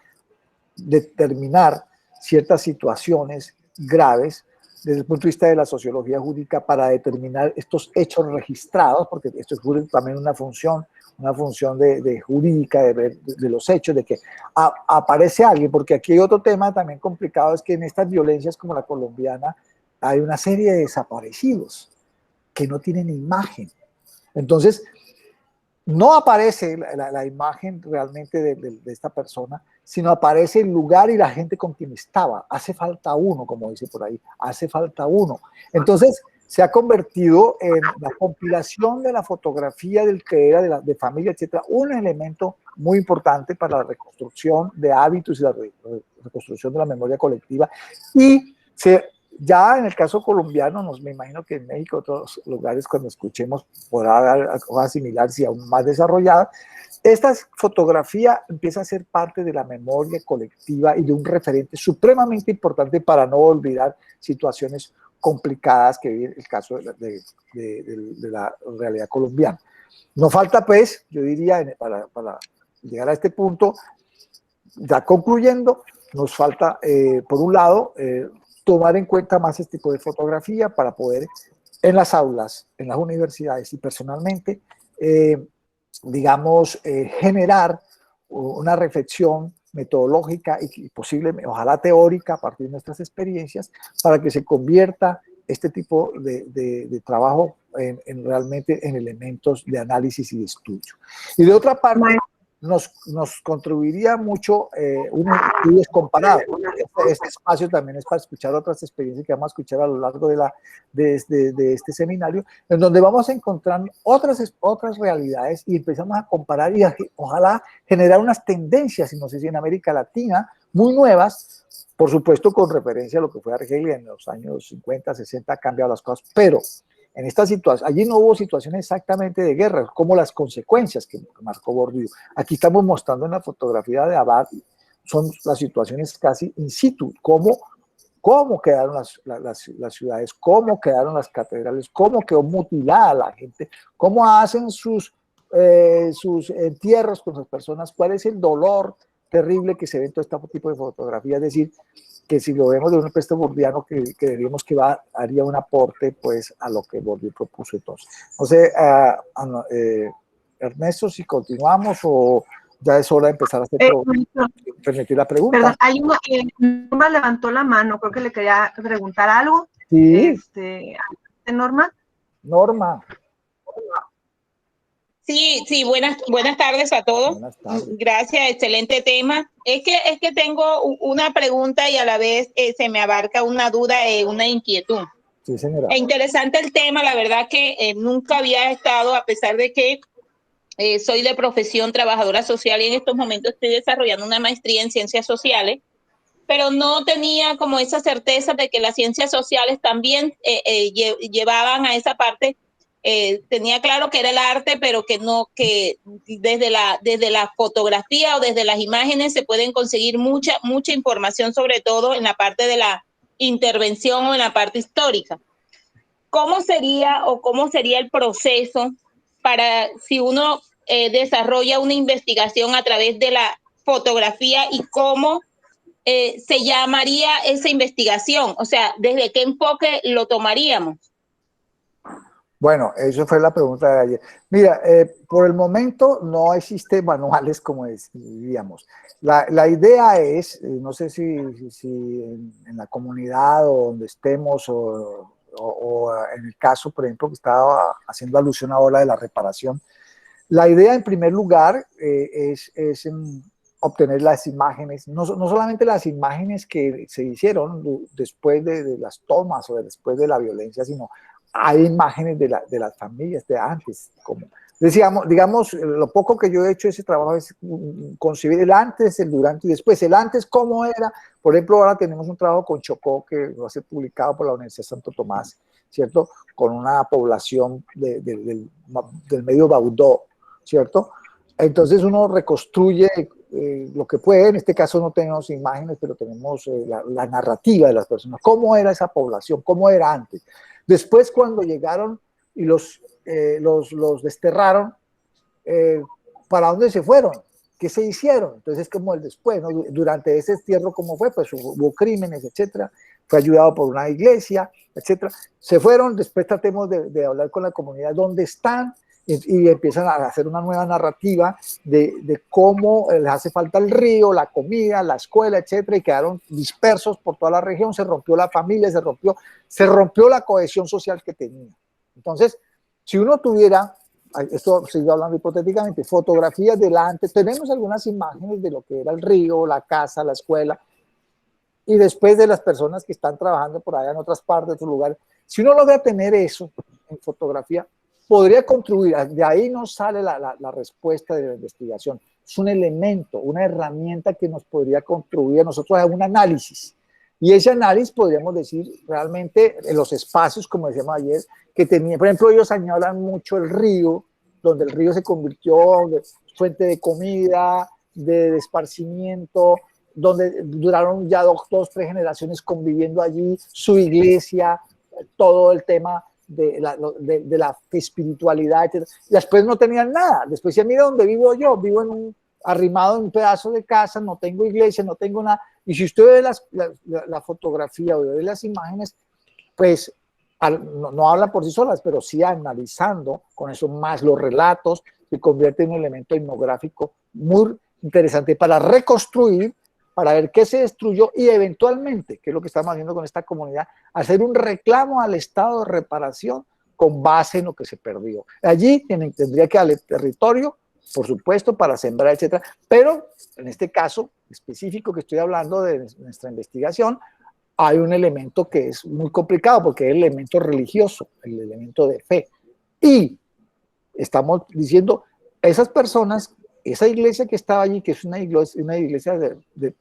determinar ciertas situaciones graves desde el punto de vista de la sociología jurídica, para determinar estos hechos registrados, porque esto es también una función de jurídica, de los hechos, de que aparece alguien, porque aquí hay otro tema también complicado, es que en estas violencias como la colombiana hay una serie de desaparecidos que no tienen imagen. Entonces, no aparece la imagen realmente de esta persona, sino aparece el lugar y la gente con quien estaba. Hace falta uno, como dice por ahí, hace falta uno. Entonces, se ha convertido en la compilación de la fotografía del que era, de familia, etcétera, un elemento muy importante para la reconstrucción de hábitos y la reconstrucción de la memoria colectiva. Y ya en el caso colombiano, me imagino que en México, en otros lugares, cuando escuchemos, podrá haber cosas similares y aún más desarrolladas. Esta fotografía empieza a ser parte de la memoria colectiva y de un referente supremamente importante para no olvidar situaciones complicadas que vive el caso de la realidad colombiana. No falta, pues, yo diría, para llegar a este punto, ya concluyendo, nos falta, por un lado, tomar en cuenta más este tipo de fotografía para poder, en las aulas, en las universidades y personalmente, digamos, generar una reflexión metodológica y posible, ojalá teórica, a partir de nuestras experiencias, para que se convierta este tipo de trabajo realmente en elementos de análisis y de estudio. Y de otra parte, nos contribuiría mucho un estudio comparado. Este espacio también es para escuchar otras experiencias que vamos a escuchar a lo largo de este seminario, en donde vamos a encontrar otras realidades y empezamos a comparar y ojalá generar unas tendencias, no sé si en América Latina, muy nuevas, por supuesto con referencia a lo que fue Argelia en los años 50, 60, ha cambiado las cosas, pero en esta situación, allí no hubo situaciones exactamente de guerra, como las consecuencias que marcó Bourdieu. Aquí estamos mostrando en la fotografía de Abad, son las situaciones casi in situ, cómo quedaron las ciudades, cómo quedaron las catedrales, cómo quedó mutilada la gente, cómo hacen sus entierros con las personas, cuál es el dolor terrible que se ve en todo este tipo de fotografía. Es decir, que si lo vemos de un texto bourdiano, que diríamos que haría un aporte pues a lo que Bourdieu propuso. Entonces, no sé, Ernesto, si continuamos o ya es hora de empezar a hacer permitir la pregunta. Perdón, hay Norma levantó la mano, creo que le quería preguntar algo. Sí. Norma. Norma. Sí, buenas tardes a todos. Buenas tardes. Gracias, excelente tema. Es que tengo una pregunta y a la vez se me abarca una duda, una inquietud. Sí, señora. Es interesante el tema, la verdad que nunca había estado, a pesar de que soy de profesión trabajadora social y en estos momentos estoy desarrollando una maestría en ciencias sociales, pero no tenía como esa certeza de que las ciencias sociales también llevaban a esa parte. Tenía claro que era el arte, pero que desde la fotografía o desde las imágenes se pueden conseguir mucha información, sobre todo en la parte de la intervención o en la parte histórica. ¿Cómo sería el proceso para si uno desarrolla una investigación a través de la fotografía y cómo se llamaría esa investigación? O sea, ¿desde qué enfoque lo tomaríamos? Bueno, eso fue la pregunta de ayer. Mira, por el momento no existen manuales, como diríamos. La idea es, no sé si en la comunidad o donde estemos o en el caso, por ejemplo, que estaba haciendo alusión ahora de la reparación, la idea en primer lugar es obtener las imágenes, no solamente las imágenes que se hicieron después de las tomas o después de la violencia, sino hay imágenes de las familias de antes. Como digamos, lo poco que yo he hecho ese trabajo es concebir el antes, el durante y después. El antes, ¿cómo era? Por ejemplo, ahora tenemos un trabajo con Chocó que va a ser publicado por la Universidad de Santo Tomás, ¿cierto? Con una población del medio Baudó, ¿cierto? Entonces uno reconstruye lo que puede. En este caso no tenemos imágenes, pero tenemos la narrativa de las personas. ¿Cómo era esa población? ¿Cómo era antes? Después, cuando llegaron y los desterraron, ¿para dónde se fueron? ¿Qué se hicieron? Entonces es como el después, ¿no? Durante ese destierro, ¿cómo fue? Pues hubo crímenes, etcétera. Fue ayudado por una iglesia, etcétera. Se fueron, después tratemos de hablar con la comunidad dónde están, y empiezan a hacer una nueva narrativa de cómo les hace falta el río, la comida, la escuela, etcétera, y quedaron dispersos por toda la región. Se rompió la familia, se rompió la cohesión social que tenía. Entonces, si uno tuviera, esto sigo hablando hipotéticamente, fotografías delante, tenemos algunas imágenes de lo que era el río, la casa, la escuela, y después de las personas que están trabajando por allá en otras partes, en otros lugares. Si uno logra tener eso en fotografía, podría contribuir. De ahí nos sale la respuesta de la investigación. Es un elemento, una herramienta que nos podría contribuir a nosotros a un análisis. Y ese análisis podríamos decir realmente en los espacios, como decíamos ayer, que tenía. Por ejemplo, ellos señalan mucho el río, donde el río se convirtió en fuente de comida, de esparcimiento, donde duraron ya dos, tres generaciones conviviendo allí, su iglesia, todo el tema de la espiritualidad, etc. Y después no tenían nada. Después decían, mira dónde vivo yo, vivo arrimado en un pedazo de casa, no tengo iglesia, no tengo nada. Y si usted ve la fotografía o ve las imágenes, pues no hablan por sí solas, pero sí analizando con eso más los relatos, se convierte en un elemento etnográfico muy interesante para reconstruir, para ver qué se destruyó y eventualmente, que es lo que estamos haciendo con esta comunidad, hacer un reclamo al estado de reparación con base en lo que se perdió. Allí tendría que haber territorio, por supuesto, para sembrar, etcétera, pero en este caso específico que estoy hablando de nuestra investigación, hay un elemento que es muy complicado porque es el elemento religioso, el elemento de fe. Y estamos diciendo, esas personas, esa iglesia que estaba allí, que es una iglesia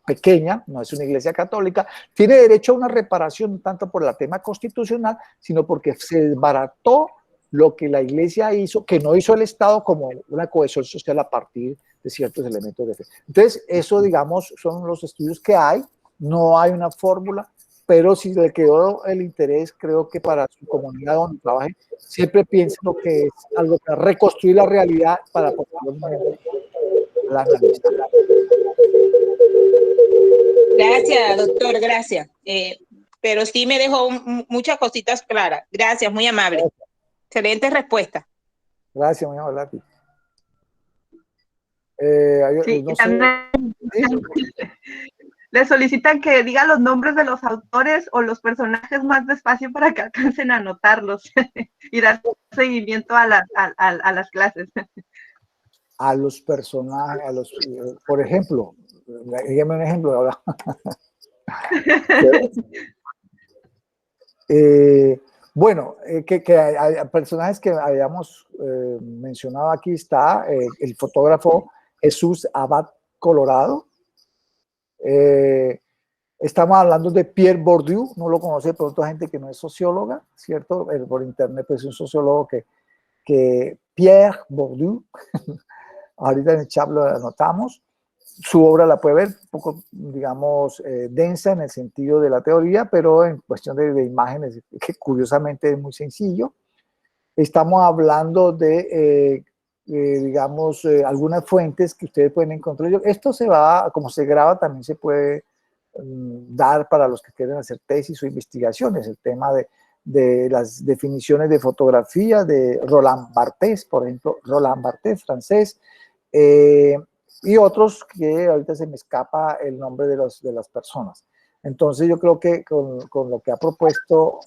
pequeña, no es una iglesia católica, tiene derecho a una reparación no tanto por el tema constitucional, sino porque se desbarató lo que la iglesia hizo, que no hizo el Estado, como una cohesión social a partir de ciertos elementos de fe. Entonces, eso, digamos, son los estudios que hay, no hay una fórmula, pero si le quedó el interés, creo que para su comunidad donde trabaje, siempre piensen lo que es algo para reconstruir la realidad para poder la analizar. Gracias, doctor, gracias. Pero sí me dejó muchas cositas claras. Gracias, muy amable. Gracias. Excelente respuesta. Gracias, muy amable a ti. Sí, no sé. Le solicitan que diga los nombres de los autores o los personajes más despacio para que alcancen a anotarlos y dar seguimiento a las clases. A los personajes, por ejemplo, dígame un ejemplo ahora. Bueno, que hay personajes que habíamos mencionado aquí. Está el fotógrafo Jesús Abad Colorado. Estamos hablando de Pierre Bourdieu, no lo conoce de pronto gente que no es socióloga, ¿cierto? Por internet pues es un sociólogo que Pierre Bourdieu, ahorita en el chat lo anotamos, su obra la puede ver, un poco, digamos, densa en el sentido de la teoría, pero en cuestión de imágenes, que curiosamente es muy sencillo. Estamos hablando de, digamos, algunas fuentes que ustedes pueden encontrar. Esto se va, como se graba, también se puede dar para los que quieren hacer tesis o investigaciones. El tema de las definiciones de fotografía de Roland Barthes, por ejemplo, Roland Barthes, francés, y otros que ahorita se me escapa el nombre de las personas. Entonces yo creo que con lo que ha propuesto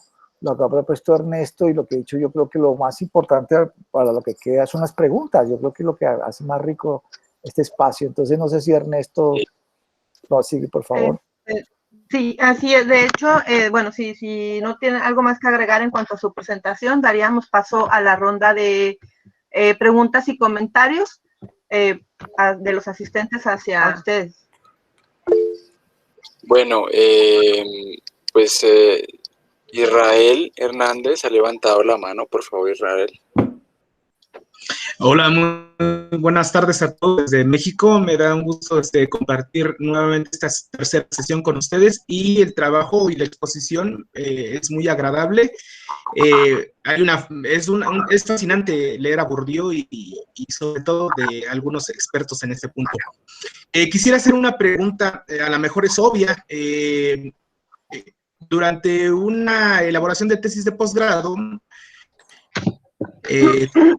Ernesto y lo que he dicho, yo creo que lo más importante para lo que queda son las preguntas. Yo creo que es lo que hace más rico este espacio. Entonces no sé si Ernesto no, sigue, por favor. Sí, así es. De hecho, bueno, si no tiene algo más que agregar en cuanto a su presentación, daríamos paso a la ronda de preguntas y comentarios de los asistentes hacia ustedes. Bueno, pues Israel Hernández ha levantado la mano, por favor, Israel. Hola, muy buenas tardes a todos desde México. Me da un gusto compartir nuevamente esta tercera sesión con ustedes, y el trabajo y la exposición es muy agradable. Es fascinante leer a Bourdieu y sobre todo de algunos expertos en este punto. Quisiera hacer una pregunta, a lo mejor es obvia. Durante una elaboración de tesis de posgrado,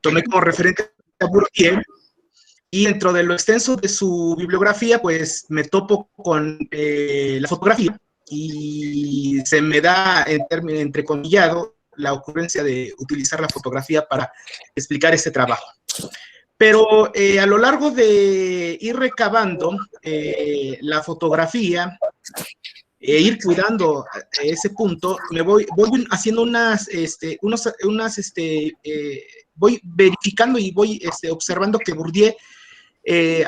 tomé como referente a Bourdieu, y dentro de lo extenso de su bibliografía, pues me topo con la fotografía, y se me da, en término entrecomillado, la ocurrencia de utilizar la fotografía para explicar este trabajo. Pero a lo largo de ir recabando la fotografía, ir cuidando ese punto, voy haciendo voy verificando y voy observando que Bourdieu,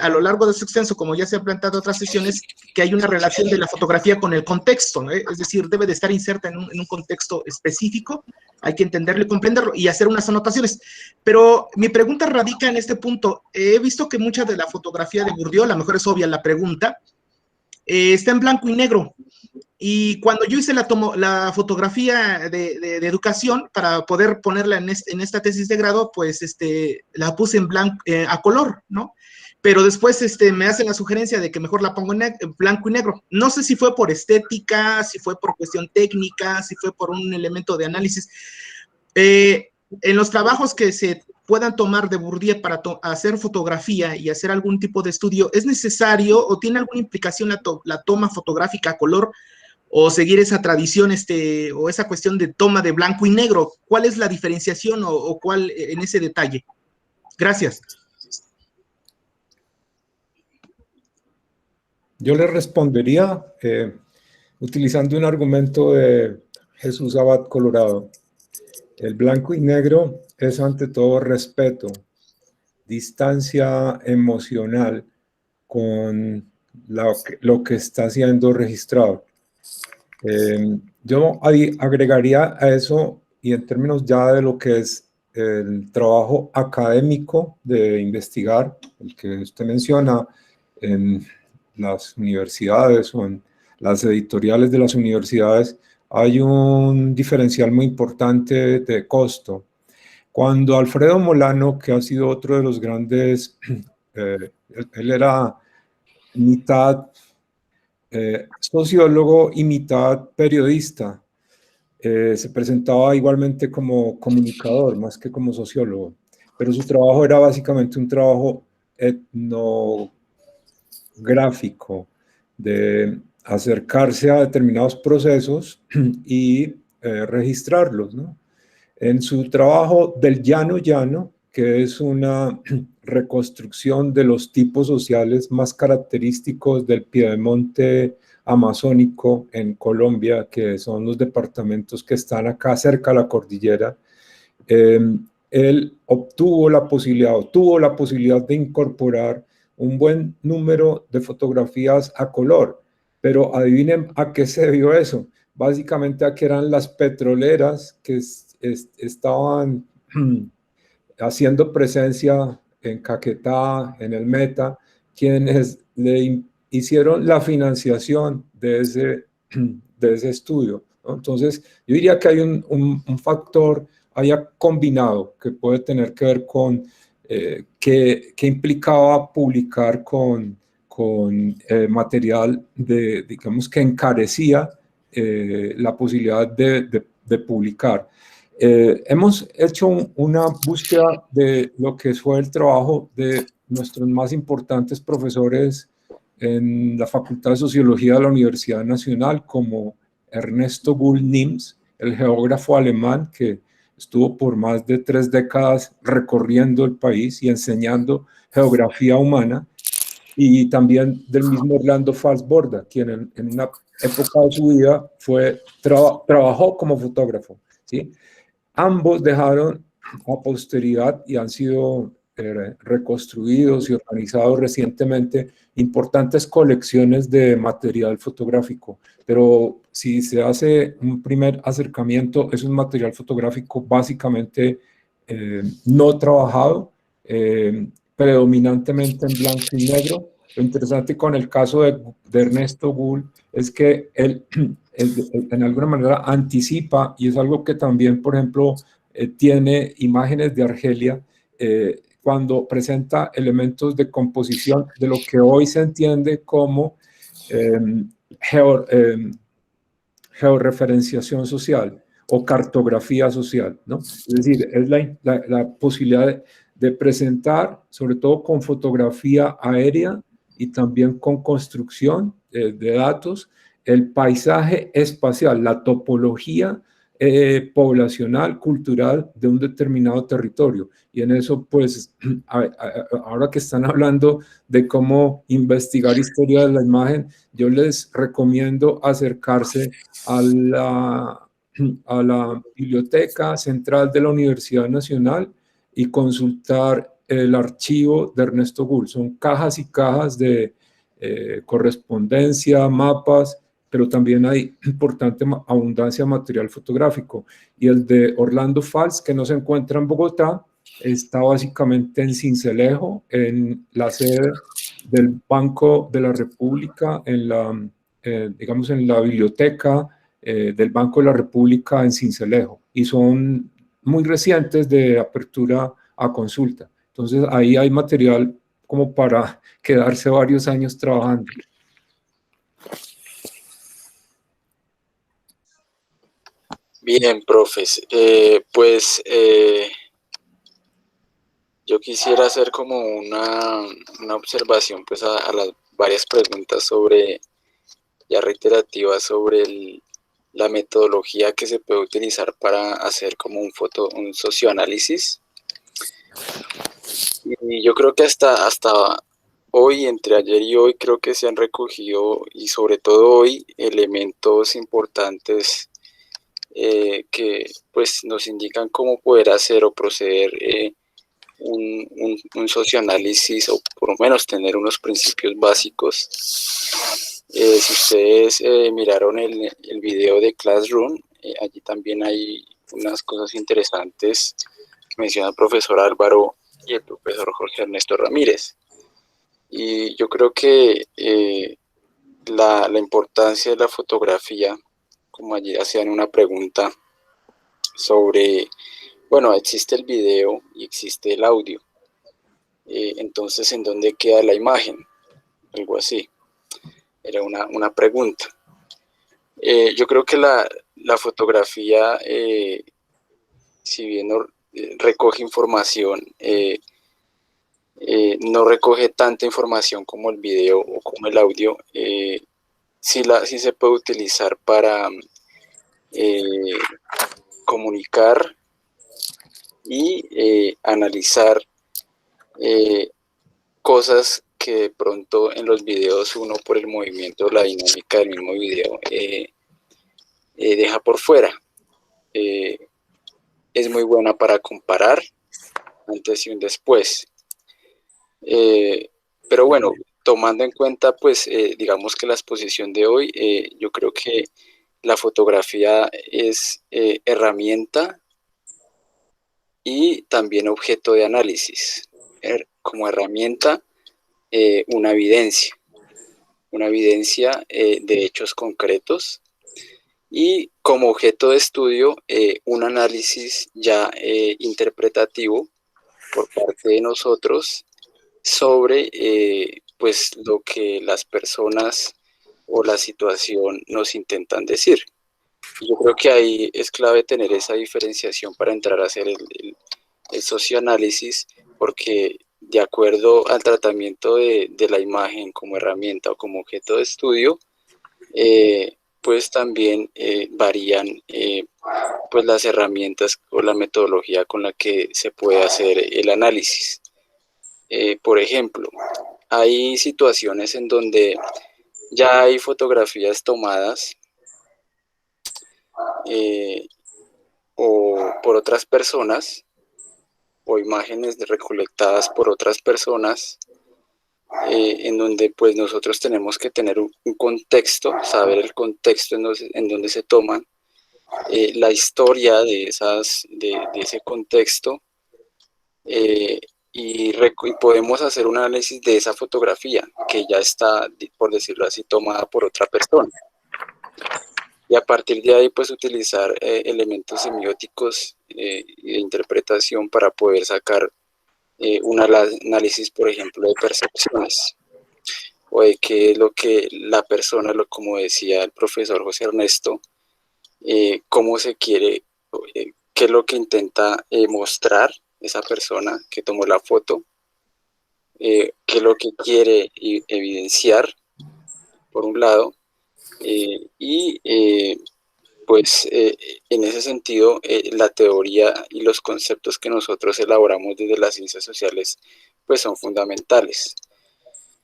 a lo largo de su extenso, como ya se ha planteado en otras sesiones, que hay una relación de la fotografía con el contexto, ¿no? Es decir, debe de estar inserta en un contexto específico, hay que entenderlo y comprenderlo y hacer unas anotaciones. Pero mi pregunta radica en este punto. He visto que mucha de la fotografía de Bourdieu, a lo mejor es obvia la pregunta, está en blanco y negro. Y cuando yo hice la fotografía de educación para poder ponerla en esta tesis de grado, pues la puse en blanco, a color, ¿no? Pero después me hacen la sugerencia de que mejor la pongo en blanco y negro. No sé si fue por estética, si fue por cuestión técnica, si fue por un elemento de análisis. En los trabajos que se puedan tomar de Bourdieu para hacer fotografía y hacer algún tipo de estudio, ¿es necesario o tiene alguna implicación la toma fotográfica a color, o seguir esa tradición o esa cuestión de toma de blanco y negro? ¿Cuál es la diferenciación o cuál en ese detalle? Gracias. Yo le respondería utilizando un argumento de Jesús Abad Colorado. El blanco y negro es ante todo respeto, distancia emocional con lo que está siendo registrado. Yo agregaría a eso, y en términos ya de lo que es el trabajo académico de investigar, el que usted menciona en las universidades o en las editoriales de las universidades, hay un diferencial muy importante de costo. Cuando Alfredo Molano, que ha sido otro de los grandes, él era mitad sociólogo y mitad periodista, se presentaba igualmente como comunicador, más que como sociólogo, pero su trabajo era básicamente un trabajo etnográfico, de acercarse a determinados procesos y registrarlos, ¿no? En su trabajo del llano llano, que es una reconstrucción de los tipos sociales más característicos del piedemonte amazónico en Colombia, que son los departamentos que están acá cerca de la cordillera, él tuvo la posibilidad de incorporar un buen número de fotografías a color, pero adivinen a qué se debió eso. Básicamente a que eran las petroleras que estaban haciendo presencia en Caquetá, en el Meta, quienes le hicieron la financiación de ese estudio, ¿no? Entonces, yo diría que hay un factor haya combinado que puede tener que ver con que implicaba publicar con material digamos que encarecía la posibilidad de publicar. Hemos hecho una búsqueda de lo que fue el trabajo de nuestros más importantes profesores en la Facultad de Sociología de la Universidad Nacional, como Ernesto Bull-Nims, el geógrafo alemán que estuvo por más de 3 décadas recorriendo el país y enseñando geografía humana, y también del mismo Orlando Falsborda, quien en una época de su vida trabajó como fotógrafo, ¿sí? Ambos dejaron a posteridad y han sido reconstruidos y organizados recientemente importantes colecciones de material fotográfico, pero si se hace un primer acercamiento, es un material fotográfico básicamente no trabajado, predominantemente en blanco y negro. Lo interesante con el caso de Ernesto Gould es que él en alguna manera anticipa, y es algo que también, por ejemplo, tiene imágenes de Argelia, cuando presenta elementos de composición de lo que hoy se entiende como georreferenciación social o cartografía social, ¿no? Es decir, es la posibilidad de presentar, sobre todo con fotografía aérea y también con construcción de datos, el paisaje espacial, la topología poblacional, cultural de un determinado territorio. Y en eso, pues, ahora que están hablando de cómo investigar historia de la imagen, yo les recomiendo acercarse a la Biblioteca Central de la Universidad Nacional y consultar el archivo de Ernesto Gould. Son cajas y cajas de correspondencia, mapas, pero también hay importante abundancia de material fotográfico. Y el de Orlando Fals, que no se encuentra en Bogotá, está básicamente en Sincelejo, en la sede del Banco de la República, digamos en la biblioteca del Banco de la República en Sincelejo, y son muy recientes de apertura a consulta. Entonces ahí hay material como para quedarse varios años trabajando. Bien, profes. Yo quisiera hacer como una observación pues a las varias preguntas ya reiterativas sobre la metodología que se puede utilizar para hacer como un socioanálisis. Y yo creo que hasta hoy, entre ayer y hoy, creo que se han recogido, y sobre todo hoy, elementos importantes que pues nos indican cómo poder hacer o proceder un socioanálisis, o por lo menos tener unos principios básicos. Si ustedes miraron el video de Classroom, allí también hay unas cosas interesantes, menciona el profesor Álvaro y el profesor Jorge Ernesto Ramírez. Y yo creo que la importancia de la fotografía, como allí hacían una pregunta sobre, bueno, existe el video y existe el audio, entonces, ¿en dónde queda la imagen? Algo así, era una pregunta. Yo creo que la fotografía, si bien recoge información, no recoge tanta información como el video o como el audio, sí se puede utilizar para comunicar y analizar cosas que de pronto en los videos uno, por el movimiento, la dinámica del mismo video, deja por fuera. Es muy buena para comparar antes y un después. Pero bueno, tomando en cuenta, pues, digamos que la exposición de hoy, yo creo que la fotografía es herramienta y también objeto de análisis. Como herramienta, una evidencia de hechos concretos, y como objeto de estudio, un análisis ya interpretativo por parte de nosotros sobre pues lo que las personas o la situación nos intentan decir. Yo creo que ahí es clave tener esa diferenciación para entrar a hacer el socioanálisis, porque de acuerdo al tratamiento de la imagen como herramienta o como objeto de estudio, pues también varían pues las herramientas o la metodología con la que se puede hacer el análisis. Por ejemplo, hay situaciones en donde ya hay fotografías tomadas o por otras personas, o imágenes recolectadas por otras personas, en donde pues nosotros tenemos que tener un contexto, saber el contexto en donde se toman, la historia de ese contexto, y podemos hacer un análisis de esa fotografía que ya está, por decirlo así, tomada por otra persona. Y a partir de ahí, pues utilizar elementos semióticos de interpretación para poder sacar un análisis, por ejemplo, de percepciones, o de qué es lo que la persona, como decía el profesor José Ernesto, cómo se quiere, qué es lo que intenta mostrar esa persona que tomó la foto, qué es lo que quiere evidenciar, por un lado, pues en ese sentido, la teoría y los conceptos que nosotros elaboramos desde las ciencias sociales pues son fundamentales.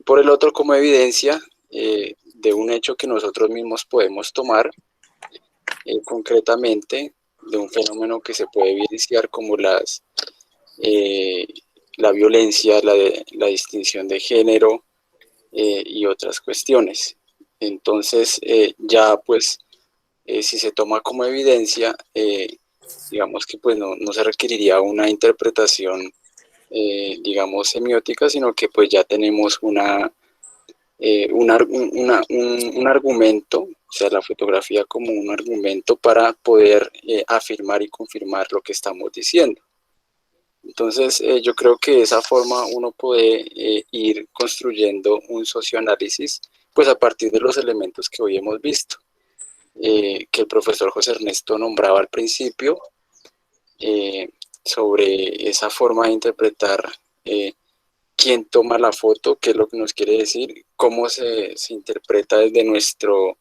Por el otro, como evidencia de un hecho que nosotros mismos podemos tomar, concretamente de un fenómeno que se puede evidenciar como la violencia, la distinción de género y otras cuestiones. Entonces, ya pues, si se toma como evidencia, digamos que pues no se requeriría una interpretación, digamos, semiótica, sino que pues ya tenemos un argumento, o sea, la fotografía como un argumento para poder afirmar y confirmar lo que estamos diciendo. Entonces, yo creo que de esa forma uno puede ir construyendo un socioanálisis, pues a partir de los elementos que hoy hemos visto, que el profesor José Ernesto nombraba al principio, sobre esa forma de interpretar quién toma la foto, qué es lo que nos quiere decir, cómo se interpreta desde nuestro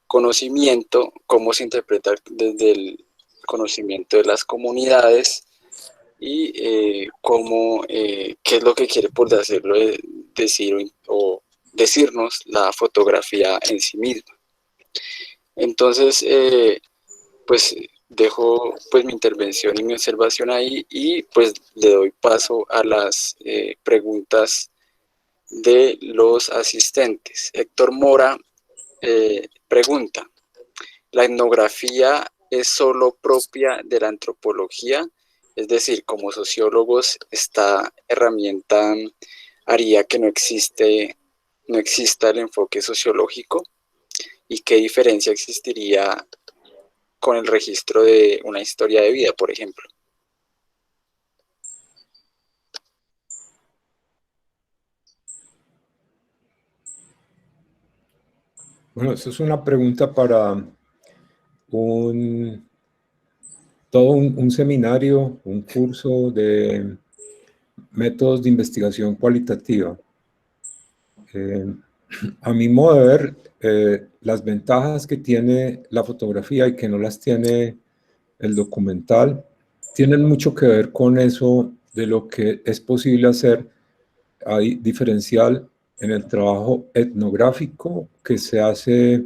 conocimiento, cómo se interpreta desde el conocimiento de las comunidades, y qué es lo que quiere por hacerlo decir o decirnos la fotografía en sí misma. Entonces, pues dejo pues mi intervención y mi observación ahí, y pues le doy paso a las preguntas de los asistentes. Héctor Mora pregunta: ¿la etnografía es solo propia de la antropología? Es decir, como sociólogos, esta herramienta haría que no exista el enfoque sociológico, y qué diferencia existiría con el registro de una historia de vida, por ejemplo. Bueno, eso es una pregunta para todo un seminario, un curso de métodos de investigación cualitativa. A mi modo de ver, las ventajas que tiene la fotografía y que no las tiene el documental tienen mucho que ver con eso de lo que es posible hacer. Hay diferencial en el trabajo etnográfico que se hace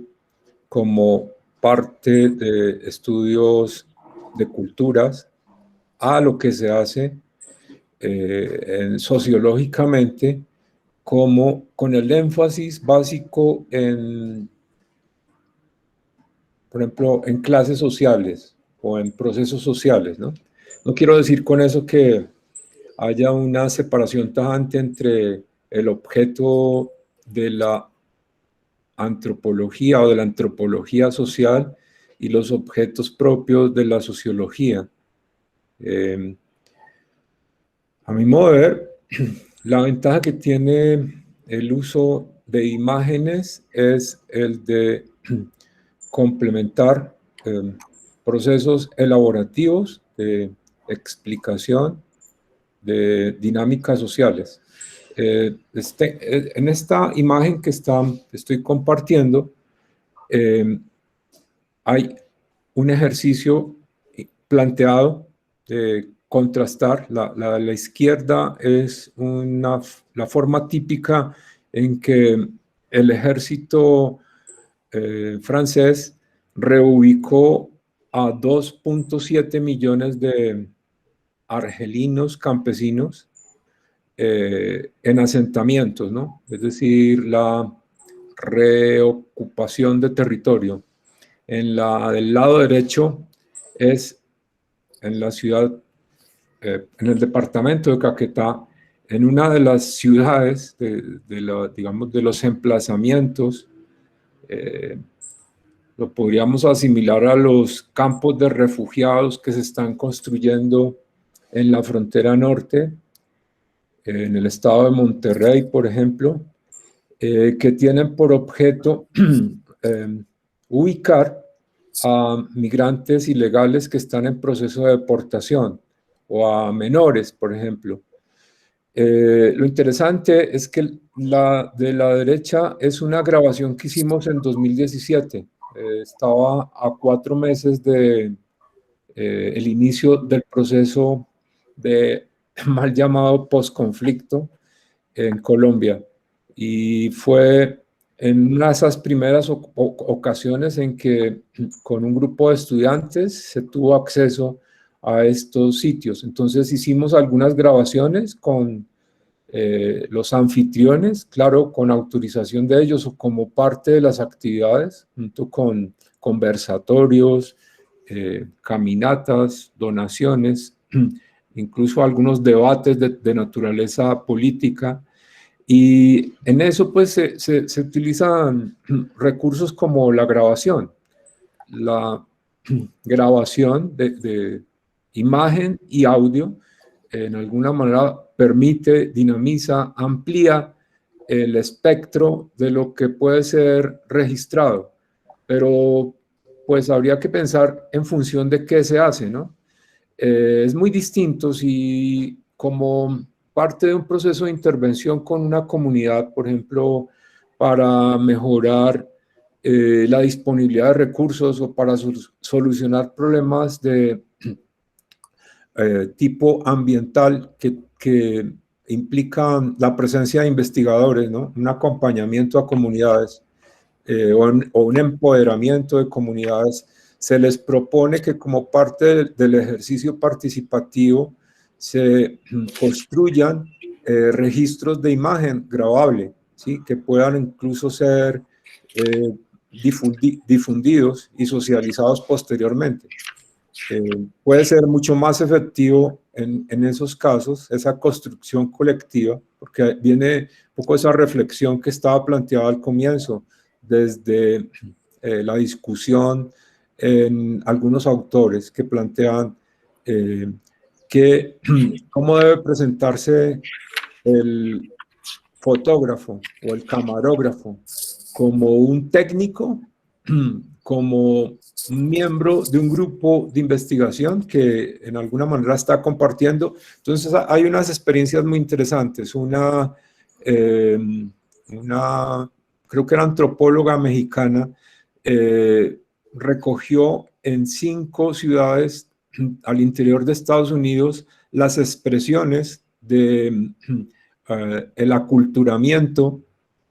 como parte de estudios de culturas, a lo que se hace sociológicamente, como con el énfasis básico en, por ejemplo, en clases sociales o en procesos sociales, ¿no? No quiero decir con eso que haya una separación tajante entre el objeto de la antropología o de la antropología social y los objetos propios de la sociología. A mi modo de ver, la ventaja que tiene el uso de imágenes es el de complementar procesos elaborativos de explicación de dinámicas sociales. En esta imagen que estoy compartiendo, hay un ejercicio planteado de contrastar. La izquierda es la forma típica en que el ejército francés reubicó a 2.7 millones de argelinos campesinos en asentamientos, ¿no? Es decir, la reocupación de territorio. Del lado derecho es en la ciudad, en el departamento de Caquetá, en una de las ciudades, digamos, de los emplazamientos, lo podríamos asimilar a los campos de refugiados que se están construyendo en la frontera norte, en el estado de Monterrey, por ejemplo, que tienen por objeto ubicar a migrantes ilegales que están en proceso de deportación, o a menores, por ejemplo. Lo interesante es que de la derecha es una grabación que hicimos en 2017. Estaba a 4 meses de el inicio del proceso de mal llamado posconflicto en Colombia. Y fue en una de esas primeras ocasiones en que con un grupo de estudiantes se tuvo acceso a estos sitios. Entonces hicimos algunas grabaciones con los anfitriones, claro, con autorización de ellos o como parte de las actividades, junto con conversatorios, caminatas, donaciones, incluso algunos debates de naturaleza política. Y en eso pues se utilizan recursos como la grabación de imagen y audio. En alguna manera permite, dinamiza, amplía el espectro de lo que puede ser registrado, pero pues habría que pensar en función de qué se hace, ¿no? Es muy distinto si como parte de un proceso de intervención con una comunidad, por ejemplo, para mejorar la disponibilidad de recursos o para solucionar problemas de tipo ambiental que implican la presencia de investigadores, ¿no? Un acompañamiento a comunidades o un empoderamiento de comunidades. Se les propone que como parte del ejercicio participativo se construyan registros de imagen grabable, ¿sí? Que puedan incluso ser difundidos y socializados posteriormente. Puede ser mucho más efectivo en esos casos, esa construcción colectiva, porque viene un poco esa reflexión que estaba planteada al comienzo, desde la discusión en algunos autores que plantean cómo debe presentarse el fotógrafo o el camarógrafo, como un técnico, como un miembro de un grupo de investigación que en alguna manera está compartiendo. Entonces hay unas experiencias muy interesantes. Una creo que era antropóloga mexicana, recogió en 5 ciudades al interior de Estados Unidos las expresiones de el aculturamiento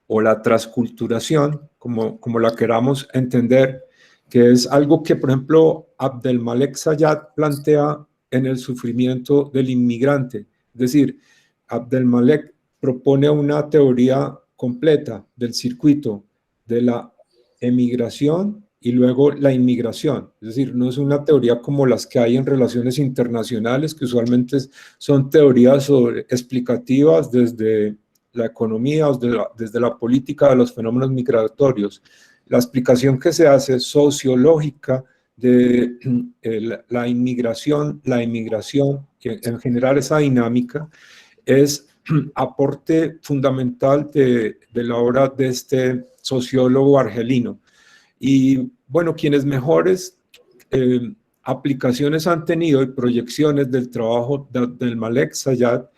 o la transculturación, como la queramos entender, que es algo que, por ejemplo, Abdelmalek Sayad plantea en El sufrimiento del inmigrante. Es decir, Abdelmalek propone una teoría completa del circuito de la emigración y luego la inmigración. Es decir, no es una teoría como las que hay en relaciones internacionales, que usualmente son teorías explicativas desde la economía o desde la política de los fenómenos migratorios. La explicación que se hace sociológica de la inmigración, la emigración, que en general esa dinámica es aporte fundamental de la obra de este sociólogo argelino. Y bueno, quienes mejores aplicaciones han tenido y proyecciones del trabajo de Abdelmalek Sayad,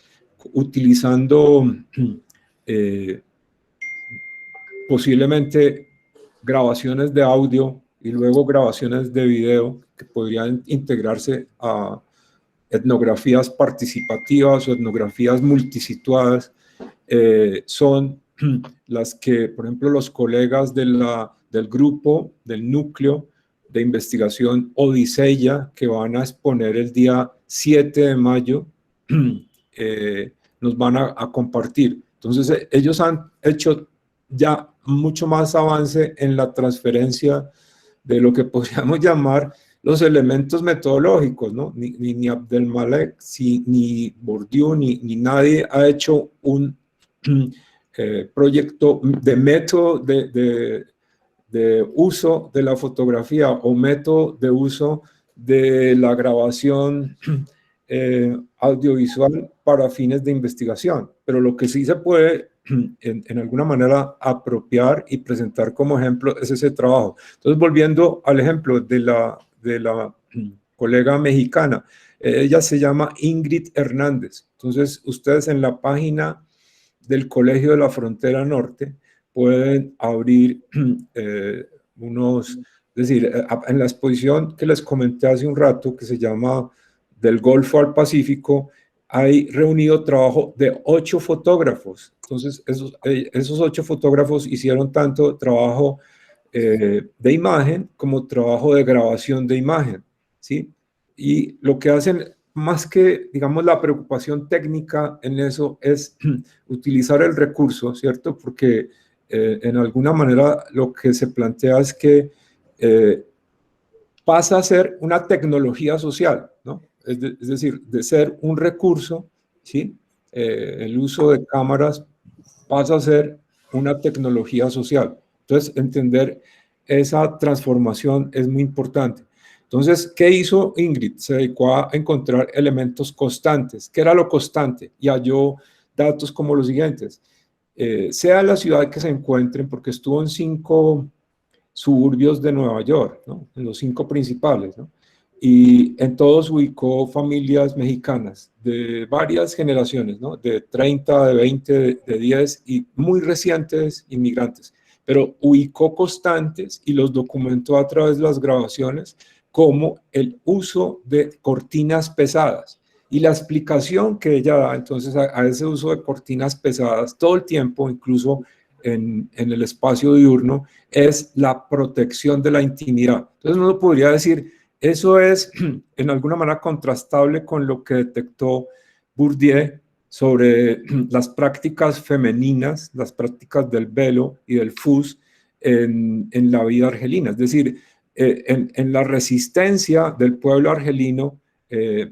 utilizando posiblemente grabaciones de audio y luego grabaciones de video que podrían integrarse a etnografías participativas o etnografías multisituadas, son las que, por ejemplo, los colegas del grupo, del núcleo de investigación Odisea, que van a exponer el día 7 de mayo nos van a compartir. Entonces, ellos han hecho ya mucho más avance en la transferencia de lo que podríamos llamar los elementos metodológicos, ¿no? Ni Abdelmalek, ni Bourdieu, ni nadie ha hecho un proyecto de método de uso de la fotografía o método de uso de la grabación audiovisual para fines de investigación. Pero lo que sí se puede en alguna manera apropiar y presentar como ejemplo es ese trabajo. Entonces, volviendo al ejemplo de la colega mexicana, ella se llama Ingrid Hernández. Entonces, ustedes en la página del Colegio de la Frontera Norte pueden abrir es decir, en la exposición que les comenté hace un rato, que se llama Del Golfo al Pacífico, hay reunido trabajo de 8 fotógrafos. Entonces, esos 8 fotógrafos hicieron tanto trabajo de imagen como trabajo de grabación de imagen, ¿sí? Y lo que hacen, más que, digamos, la preocupación técnica en eso, es utilizar el recurso, ¿cierto? Porque en alguna manera lo que se plantea es que pasa a ser una tecnología social, ¿no? Es decir, de ser un recurso, ¿sí? El uso de cámaras pasa a ser una tecnología social. Entonces, entender esa transformación es muy importante. Entonces, ¿qué hizo Ingrid? Se dedicó a encontrar elementos constantes. ¿Qué era lo constante? Y halló datos como los siguientes. Sea la ciudad que se encuentren, porque estuvo en 5 suburbios de Nueva York, ¿no? En los 5 principales, ¿no? Y en todos ubicó familias mexicanas de varias generaciones, ¿no? De 30, de 20, de 10 y muy recientes inmigrantes. Pero ubicó constantes y los documentó a través de las grabaciones, como el uso de cortinas pesadas. Y la explicación que ella da entonces a ese uso de cortinas pesadas todo el tiempo, incluso en el espacio diurno, es la protección de la intimidad. Entonces uno podría decir, eso es en alguna manera contrastable con lo que detectó Bourdieu sobre las prácticas femeninas, las prácticas del velo y del fus en la vida argelina. Es decir, en la resistencia del pueblo argelino,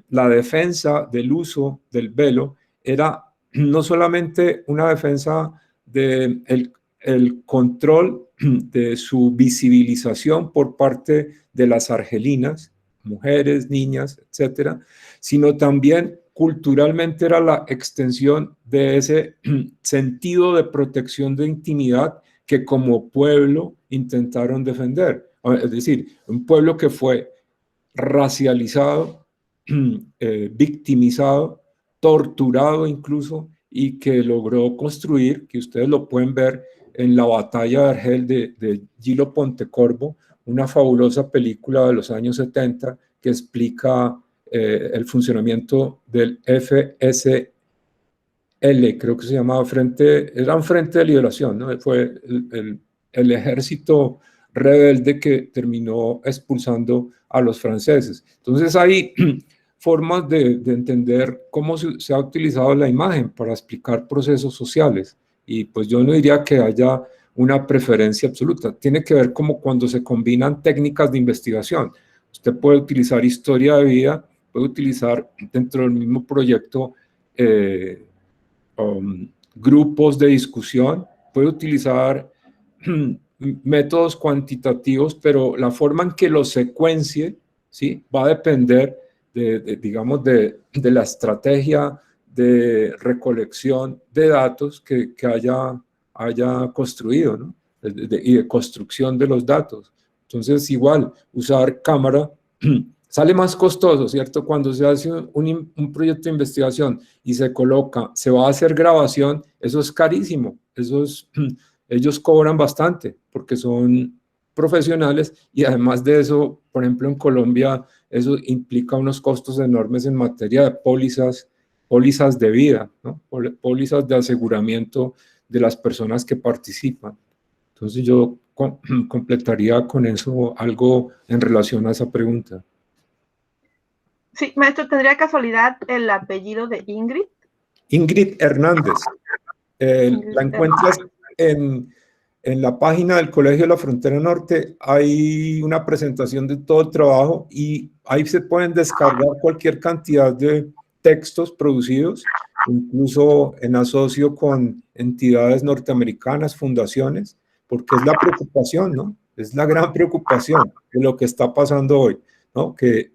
la defensa del uso del velo era no solamente una defensa del el control de su visibilización por parte de las argelinas, mujeres, niñas, etcétera, sino también culturalmente era la extensión de ese sentido de protección de intimidad que como pueblo intentaron defender. Es decir, un pueblo que fue racializado, victimizado, torturado incluso, y que logró construir, que ustedes lo pueden ver en La Batalla de Argel de Gillo Pontecorvo, una fabulosa película de los años 70 que explica el funcionamiento del FSL, creo que se llamaba era un Frente de Liberación, ¿no? Fue el ejército rebelde que terminó expulsando a los franceses. Entonces hay formas de entender cómo se ha utilizado la imagen para explicar procesos sociales. Y pues yo no diría que haya una preferencia absoluta. Tiene que ver como cuando se combinan técnicas de investigación. Usted puede utilizar historia de vida, puede utilizar dentro del mismo proyecto grupos de discusión, puede utilizar métodos cuantitativos, pero la forma en que los secuencie, ¿sí? Va a depender digamos, de la estrategia de recolección de datos que haya construido, ¿no? Y de construcción de los datos. Entonces, igual, usar cámara sale más costoso, ¿cierto? Cuando se hace un proyecto de investigación y se coloca, se va a hacer grabación, eso es carísimo, ellos cobran bastante porque son profesionales y además de eso, por ejemplo, en Colombia, eso implica unos costos enormes en materia de pólizas de vida, ¿no? Pólizas de aseguramiento de las personas que participan. Entonces yo completaría con eso algo en relación a esa pregunta. Sí, maestro, ¿tendría casualidad el apellido de Ingrid? Ingrid Hernández. La encuentras en la página del Colegio de la Frontera Norte. Hay una presentación de todo el trabajo y ahí se pueden descargar cualquier cantidad de textos producidos, incluso en asocio con entidades norteamericanas, fundaciones, porque es la preocupación, ¿no? Es la gran preocupación de lo que está pasando hoy, ¿no? Que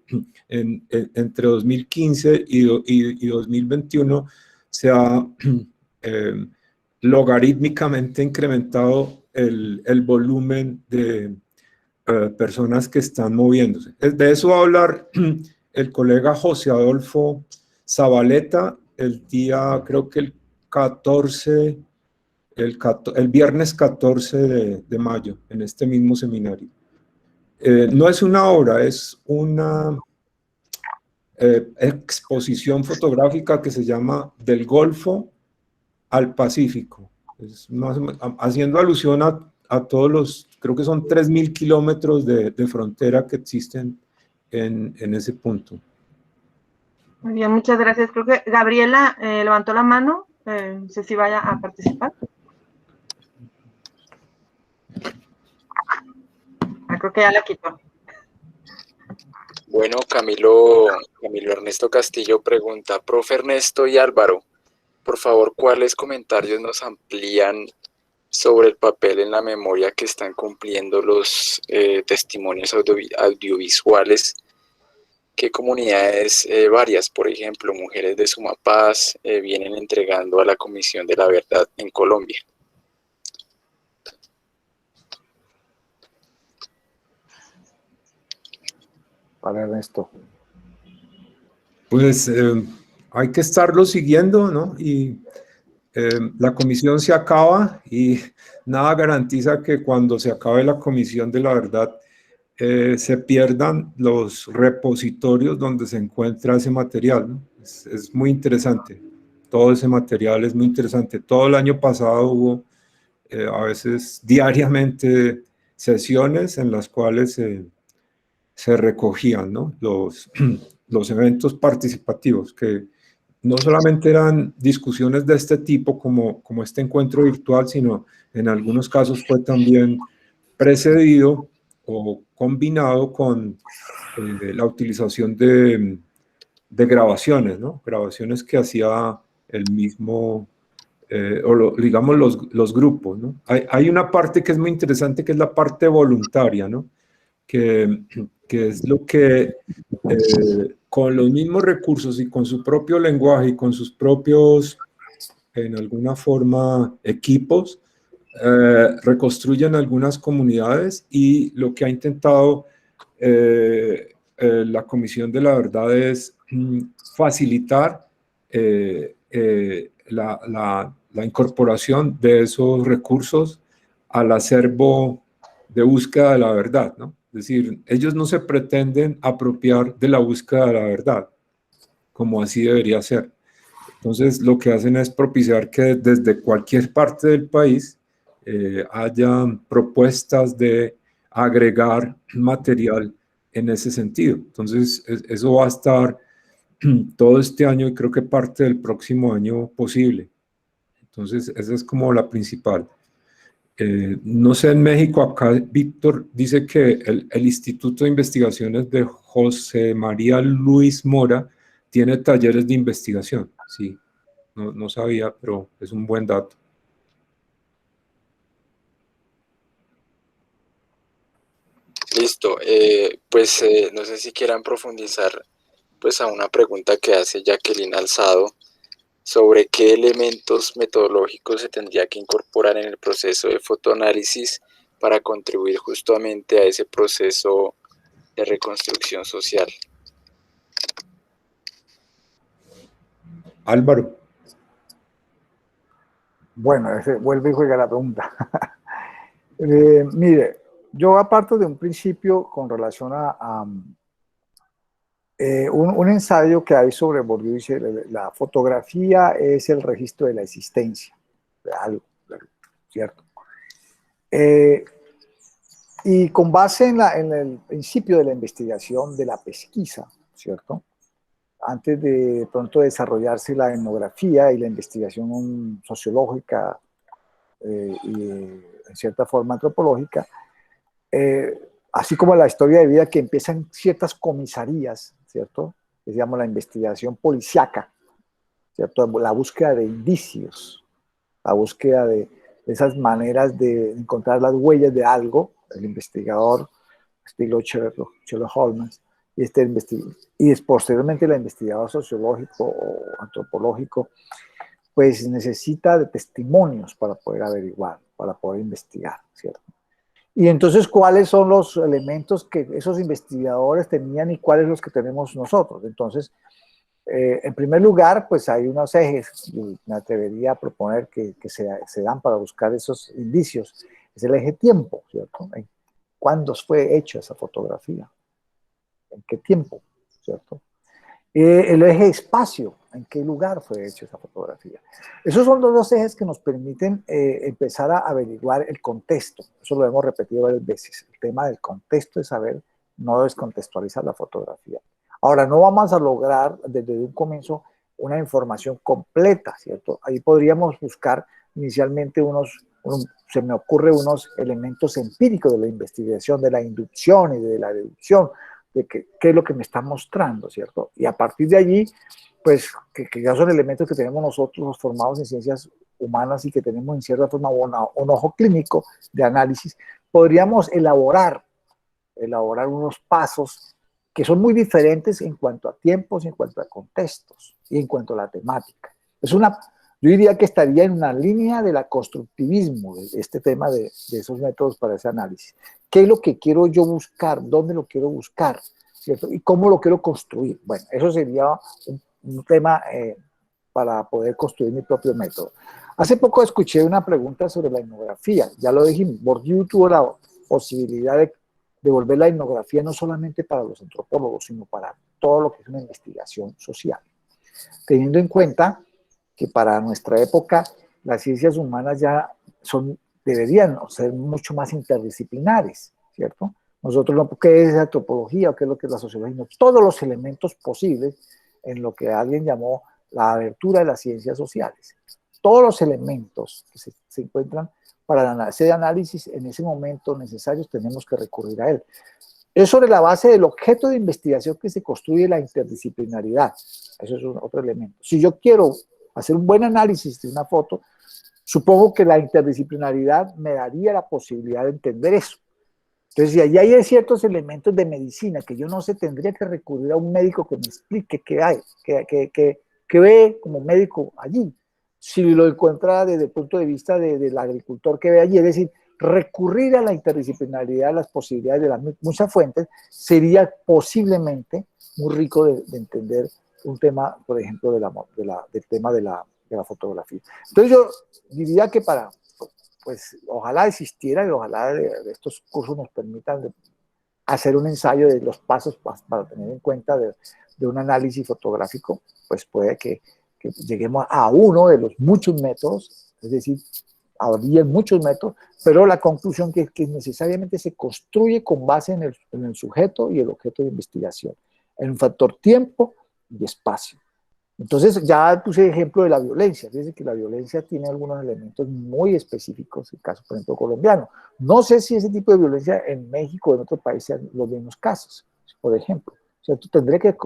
entre 2015 y 2021 se ha logarítmicamente incrementado el volumen de personas que están moviéndose. De eso va a hablar el colega José Adolfo Zabaleta el día, creo que el 14, el viernes 14 de mayo, en este mismo seminario. No es una obra, es una exposición fotográfica que se llama Del Golfo al Pacífico. Es más, haciendo alusión a todos los, creo que son 3.000 kilómetros de frontera que existen en ese punto. Muy bien, muchas gracias. Creo que Gabriela levantó la mano. No sé si vaya a participar. Creo que ya la quitó. Bueno, Camilo Ernesto Castillo pregunta, profe Ernesto y Álvaro, por favor, ¿cuáles comentarios nos amplían sobre el papel en la memoria que están cumpliendo los testimonios audiovisuales? ¿Qué comunidades varias, por ejemplo, mujeres de Sumapaz, vienen entregando a la Comisión de la Verdad en Colombia? Para Ernesto. Pues hay que estarlo siguiendo, ¿no? Y la comisión se acaba y nada garantiza que cuando se acabe la Comisión de la Verdad se pierdan los repositorios donde se encuentra ese material, ¿no? Es muy interesante. Todo ese material es muy interesante. Todo el año pasado hubo a veces diariamente sesiones en las cuales se recogían, ¿no? los eventos participativos, que no solamente eran discusiones de este tipo como este encuentro virtual, sino en algunos casos fue también precedido o combinado con la utilización de grabaciones, ¿no? Grabaciones que hacía el mismo, digamos, los grupos, ¿no? Hay una parte que es muy interesante, que es la parte voluntaria, ¿no? Que es lo que con los mismos recursos y con su propio lenguaje y con sus propios, en alguna forma, equipos, reconstruyen algunas comunidades, y lo que ha intentado la Comisión de la Verdad es facilitar la incorporación de esos recursos al acervo de búsqueda de la verdad, ¿no? Es decir, ellos no se pretenden apropiar de la búsqueda de la verdad, como así debería ser. Entonces, lo que hacen es propiciar que desde cualquier parte del país haya propuestas de agregar material en ese sentido. Entonces, eso va a estar todo este año y creo que parte del próximo año posible. Entonces, esa es como la principal. No sé, en México, acá Víctor dice que el Instituto de Investigaciones de José María Luis Mora tiene talleres de investigación. Sí, no sabía, pero es un buen dato. Listo, pues no sé si quieran profundizar pues a una pregunta que hace Jacqueline Alzado sobre qué elementos metodológicos se tendría que incorporar en el proceso de fotoanálisis para contribuir justamente a ese proceso de reconstrucción social. Álvaro. Bueno, vuelve y juega la pregunta. Mire, yo aparte de un principio con relación a un ensayo que hay sobre Bourdieu, dice, la fotografía es el registro de la existencia de algo, ¿cierto? Y con base en el principio de la investigación, de la pesquisa, ¿cierto? antes de pronto desarrollarse la etnografía y la investigación sociológica y en cierta forma antropológica, así como la historia de vida que empieza en ciertas comisarías, ¿cierto? Que se llama la investigación policíaca, ¿cierto? La búsqueda de indicios, la búsqueda de esas maneras de encontrar las huellas de algo, el investigador estilo Sherlock Holmes, y posteriormente el investigador sociológico o antropológico, pues necesita de testimonios para poder averiguar, para poder investigar, ¿cierto? Y entonces, ¿cuáles son los elementos que esos investigadores tenían y cuáles los que tenemos nosotros? Entonces, en primer lugar, pues hay unos ejes, me atrevería a proponer que se dan para buscar esos indicios. Es el eje tiempo, ¿cierto? ¿Cuándo fue hecha esa fotografía? ¿En qué tiempo? ¿Cierto? El eje espacio, ¿en qué lugar fue hecha esa fotografía? Esos son los dos ejes que nos permiten empezar a averiguar el contexto. Eso lo hemos repetido varias veces. El tema del contexto es saber no descontextualizar la fotografía. Ahora, no vamos a lograr desde un comienzo una información completa, ¿cierto? Ahí podríamos buscar inicialmente se me ocurre unos elementos empíricos de la investigación, de la inducción y de la deducción, de qué es lo que me está mostrando, ¿cierto? Y a partir de allí, pues, que ya son elementos que tenemos nosotros los formados en ciencias humanas y que tenemos en cierta forma un ojo clínico de análisis, podríamos elaborar unos pasos que son muy diferentes en cuanto a tiempos, en cuanto a contextos y en cuanto a la temática. Yo diría que estaría en una línea de la constructivismo, de este tema de esos métodos para ese análisis. ¿Qué es lo que quiero yo buscar? ¿Dónde lo quiero buscar? ¿Cierto? ¿Y cómo lo quiero construir? Bueno, eso sería un tema para poder construir mi propio método. Hace poco escuché una pregunta sobre la etnografía. Ya lo dijimos, Bourdieu tuvo la posibilidad de volver la etnografía no solamente para los antropólogos, sino para todo lo que es una investigación social. Teniendo en cuenta que para nuestra época las ciencias humanas ya deberían ser mucho más interdisciplinares, ¿cierto? Nosotros no, ¿qué es la antropología o qué es lo que es la sociología? No, todos los elementos posibles en lo que alguien llamó la abertura de las ciencias sociales. Todos los elementos que se encuentran para hacer análisis en ese momento necesarios tenemos que recurrir a él. Es sobre la base del objeto de investigación que se construye la interdisciplinaridad. Eso es otro elemento. Si yo quiero hacer un buen análisis de una foto, supongo que la interdisciplinaridad me daría la posibilidad de entender eso. Entonces, si allí hay ciertos elementos de medicina que yo no sé, tendría que recurrir a un médico que me explique qué hay, qué ve como médico allí. Si lo encuentra desde el punto de vista del agricultor que ve allí, es decir, recurrir a la interdisciplinaridad, las posibilidades de las muchas fuentes, sería posiblemente muy rico de entender un tema, por ejemplo, del tema de la fotografía. Entonces yo diría que pues ojalá existiera y ojalá estos cursos nos permitan hacer un ensayo de los pasos para tener en cuenta de un análisis fotográfico, pues puede que lleguemos a uno de los muchos métodos, es decir, habría muchos métodos, pero la conclusión que necesariamente se construye con base en el sujeto y el objeto de investigación, en un factor tiempo y espacio. Entonces, ya puse ejemplo de la violencia. Fíjense que la violencia tiene algunos elementos muy específicos, el caso, por ejemplo, colombiano. No sé si ese tipo de violencia en México o en otro país sean los mismos casos, por ejemplo. O sea, tú tendré que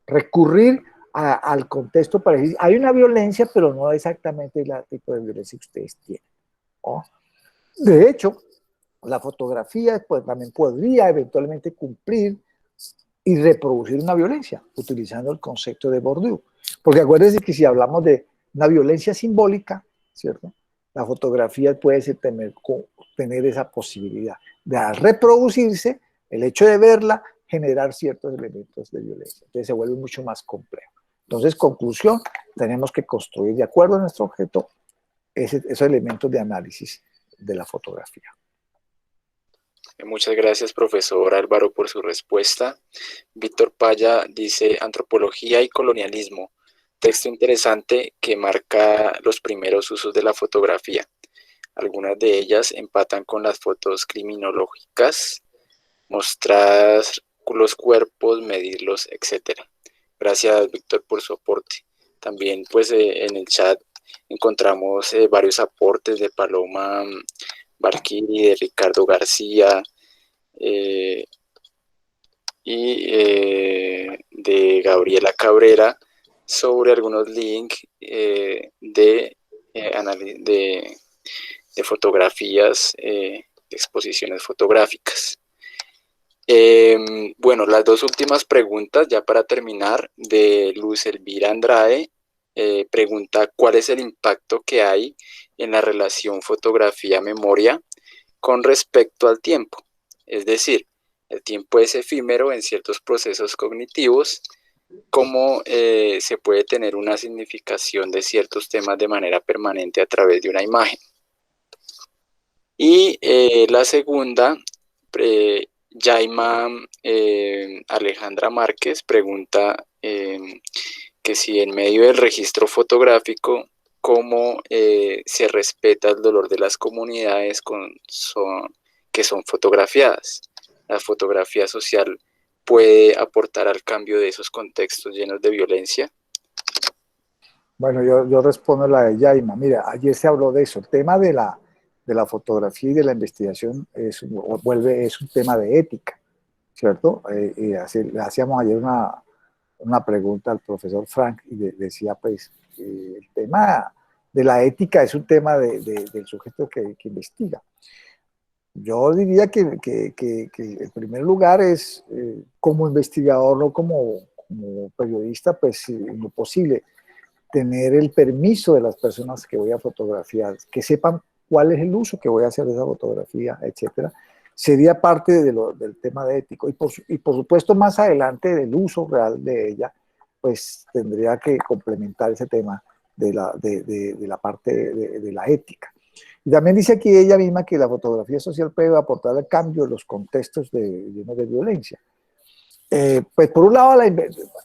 recurrir al contexto para decir, hay una violencia, pero no exactamente el tipo de violencia que ustedes tienen, ¿no? De hecho, la fotografía pues, también podría eventualmente cumplir y reproducir una violencia, utilizando el concepto de Bourdieu. Porque acuérdense que si hablamos de una violencia simbólica, ¿cierto? La fotografía puede tener esa posibilidad de, al reproducirse, el hecho de verla, generar ciertos elementos de violencia. Entonces se vuelve mucho más complejo. Entonces, conclusión, tenemos que construir de acuerdo a nuestro objeto esos elementos de análisis de la fotografía. Muchas gracias, profesor Álvaro, por su respuesta. Víctor Paya dice, antropología y colonialismo, texto interesante que marca los primeros usos de la fotografía. Algunas de ellas empatan con las fotos criminológicas, mostrar los cuerpos, medirlos, etc. Gracias, Víctor, por su aporte. También, pues, en el chat encontramos varios aportes de Paloma Barquini, de Ricardo García, y de Gabriela Cabrera sobre algunos links de fotografías, de exposiciones fotográficas. Bueno, las dos últimas preguntas, ya para terminar, de Luz Elvira Andrade, pregunta cuál es el impacto que hay en la relación fotografía-memoria con respecto al tiempo. Es decir, el tiempo es efímero en ciertos procesos cognitivos, cómo se puede tener una significación de ciertos temas de manera permanente a través de una imagen. Y la segunda, Yaima Alejandra Márquez pregunta que si en medio del registro fotográfico, cómo se respeta el dolor de las comunidades que son fotografiadas. La fotografía social puede aportar al cambio de esos contextos llenos de violencia. Bueno, yo respondo a la de Yaima. Mira, ayer se habló de eso. El tema de la fotografía y de la investigación es un tema de ética, ¿cierto? Le hacíamos ayer una pregunta al profesor Frank y decía, pues, el tema de la ética es un tema del sujeto que investiga. Yo diría que en primer lugar es, como investigador, no como periodista, pues, en lo posible, tener el permiso de las personas que voy a fotografiar, que sepan cuál es el uso que voy a hacer de esa fotografía, etcétera. Sería parte del tema de ético. Y por supuesto, más adelante, del uso real de ella, pues tendría que complementar ese tema de la parte de la ética. Y también dice aquí ella misma que la fotografía social puede aportar al cambio de los contextos llenos de violencia. Pues por un lado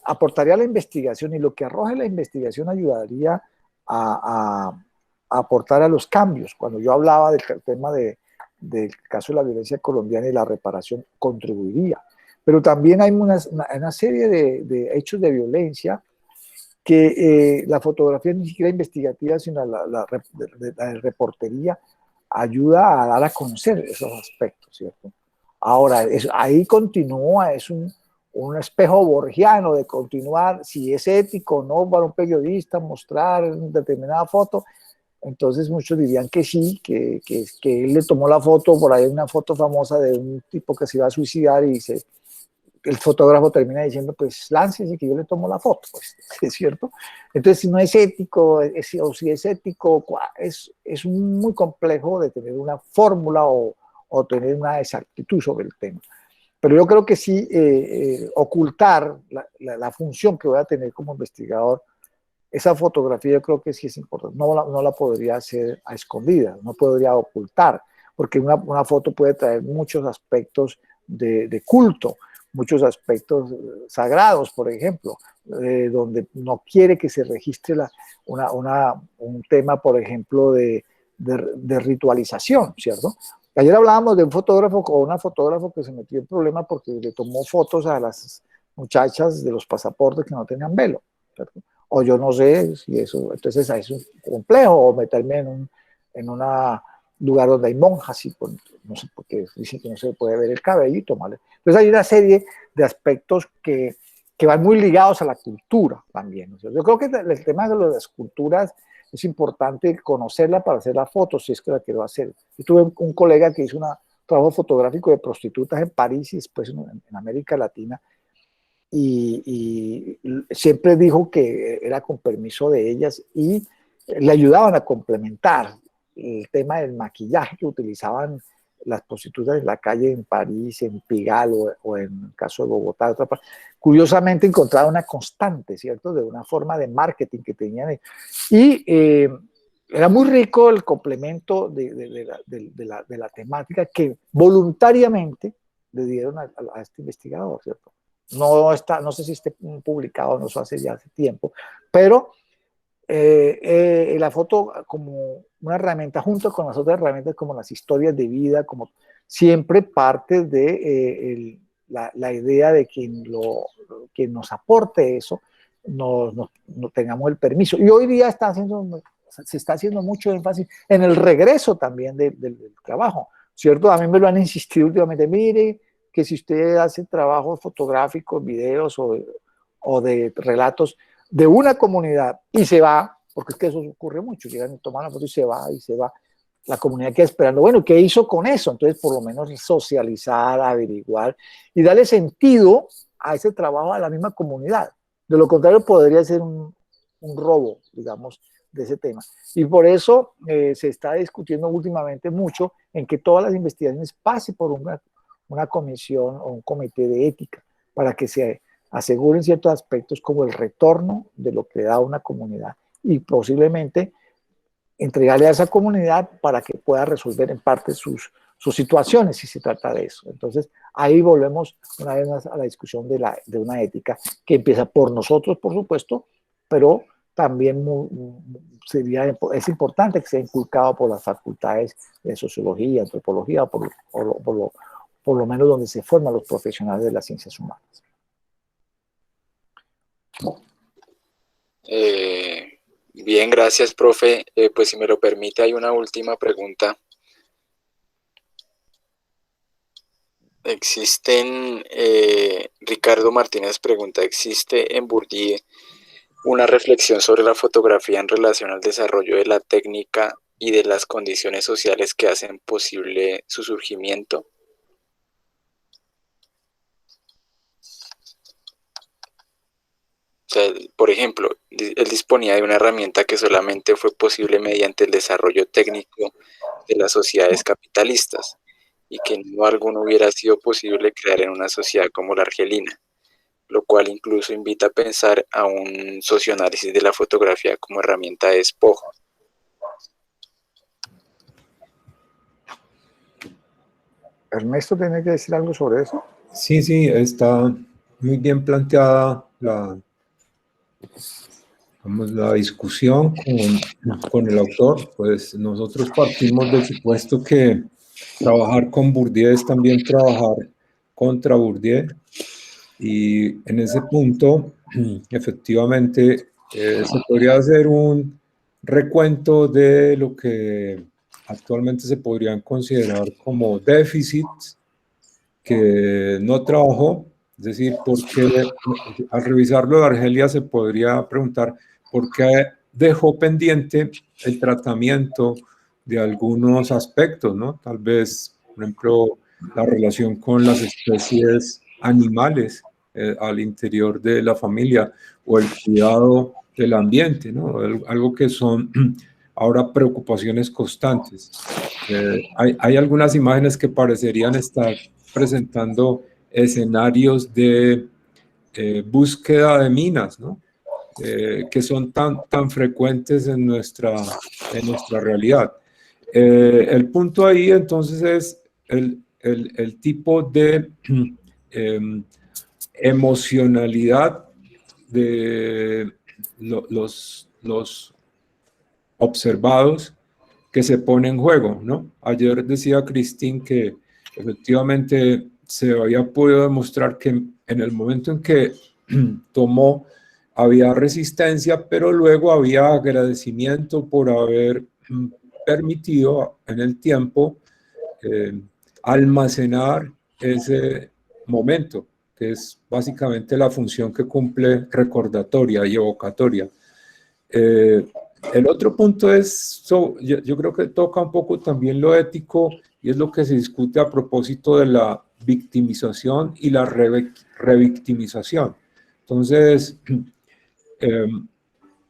aportaría a la investigación, y lo que arroje la investigación ayudaría a aportar a los cambios. Cuando yo hablaba del tema del caso de la violencia colombiana y la reparación, contribuiría. Pero también hay una serie de hechos de violencia que la fotografía ni siquiera investigativa, sino la reportería, ayuda a dar a conocer esos aspectos, ¿cierto? Ahora, ahí continúa, es un espejo borgiano de continuar, si es ético o no para un periodista mostrar una determinada foto. Entonces muchos dirían que sí, que él le tomó la foto, por ahí una foto famosa de un tipo que se iba a suicidar y el fotógrafo termina diciendo, pues láncese que yo le tomo la foto, pues, ¿es cierto? Entonces, si no es ético, o si es ético, es muy complejo de tener una fórmula o tener una exactitud sobre el tema. Pero yo creo que sí, ocultar la función que voy a tener como investigador, esa fotografía yo creo que sí es importante. No la podría hacer a escondidas, no podría ocultar, porque una foto puede traer muchos aspectos de culto, muchos aspectos sagrados, por ejemplo, donde no quiere que se registre un tema, por ejemplo, de ritualización, ¿cierto? Ayer hablábamos de un fotógrafo o una fotógrafa que se metió en problemas porque le tomó fotos a las muchachas de los pasaportes que no tenían velo, ¿cierto? O yo no sé si eso, entonces es un complejo, o meterme en un lugar donde hay monjas, y no sé por qué dicen que no se puede ver el cabello y tomarle. Entonces hay una serie de aspectos que van muy ligados a la cultura también, ¿no? Yo creo que el tema de las culturas es importante conocerla para hacer la foto, si es que la quiero hacer. Yo tuve un colega que hizo un trabajo fotográfico de prostitutas en París y después en América Latina, y siempre dijo que era con permiso de ellas y le ayudaban a complementar el tema del maquillaje que utilizaban las prostitutas en la calle en París, en Pigalle o en el caso de Bogotá. Curiosamente encontraba una constante, ¿cierto? De una forma de marketing que tenían. Y era muy rico el complemento de la temática que voluntariamente le dieron a este investigador, ¿cierto? No sé si esté publicado, no, eso hace ya hace tiempo, pero la foto como una herramienta junto con las otras herramientas como las historias de vida, como siempre parte de la idea de quien nos aporte eso, no tengamos el permiso. Y hoy día se está haciendo mucho énfasis en el regreso también del trabajo, ¿cierto? A mí me lo han insistido últimamente, mire, que si usted hace trabajos fotográficos, videos o de relatos de una comunidad y se va, porque es que eso ocurre mucho, llegan a tomar la foto y se va, la comunidad queda esperando, bueno, ¿qué hizo con eso? Entonces, por lo menos socializar, averiguar y darle sentido a ese trabajo a la misma comunidad. De lo contrario, podría ser un robo, digamos, de ese tema. Y por eso se está discutiendo últimamente mucho en que todas las investigaciones pasen por una comisión o un comité de ética para que se aseguren ciertos aspectos como el retorno de lo que da una comunidad y posiblemente entregarle a esa comunidad para que pueda resolver en parte sus situaciones, si se trata de eso. Entonces, ahí volvemos una vez más a la discusión de una ética que empieza por nosotros, por supuesto, pero también es importante que sea inculcado por las facultades de sociología, antropología, por lo menos donde se forman los profesionales de las ciencias humanas. Bien, gracias, profe. Pues si me lo permite, hay una última pregunta. Ricardo Martínez pregunta, ¿existe en Bourdieu una reflexión sobre la fotografía en relación al desarrollo de la técnica y de las condiciones sociales que hacen posible su surgimiento? O sea, por ejemplo, él disponía de una herramienta que solamente fue posible mediante el desarrollo técnico de las sociedades capitalistas y que en modo alguno hubiera sido posible crear en una sociedad como la argelina, lo cual incluso invita a pensar a un socioanálisis de la fotografía como herramienta de despojo. Ernesto, ¿tiene que decir algo sobre eso? Sí, está muy bien planteada la discusión con el autor. Pues nosotros partimos del supuesto que trabajar con Bourdieu es también trabajar contra Bourdieu, y en ese punto efectivamente se podría hacer un recuento de lo que actualmente se podrían considerar como déficits que no trabajó. Es decir, porque al revisarlo de Argelia se podría preguntar por qué dejó pendiente el tratamiento de algunos aspectos, ¿no? Tal vez, por ejemplo, la relación con las especies animales al interior de la familia, o el cuidado del ambiente, ¿no? Algo que son ahora preocupaciones constantes. Hay algunas imágenes que parecerían estar presentando escenarios de búsqueda de minas, ¿no? Que son tan frecuentes en nuestra realidad. El punto ahí entonces es el tipo de emocionalidad de los observados que se pone en juego, ¿no? Ayer decía Cristín que efectivamente se había podido demostrar que en el momento en que tomó había resistencia, pero luego había agradecimiento por haber permitido en el tiempo almacenar ese momento, que es básicamente la función que cumple recordatoria y evocatoria. El otro punto es, yo creo que toca un poco también lo ético, y es lo que se discute a propósito de la victimización y la revictimización. Entonces,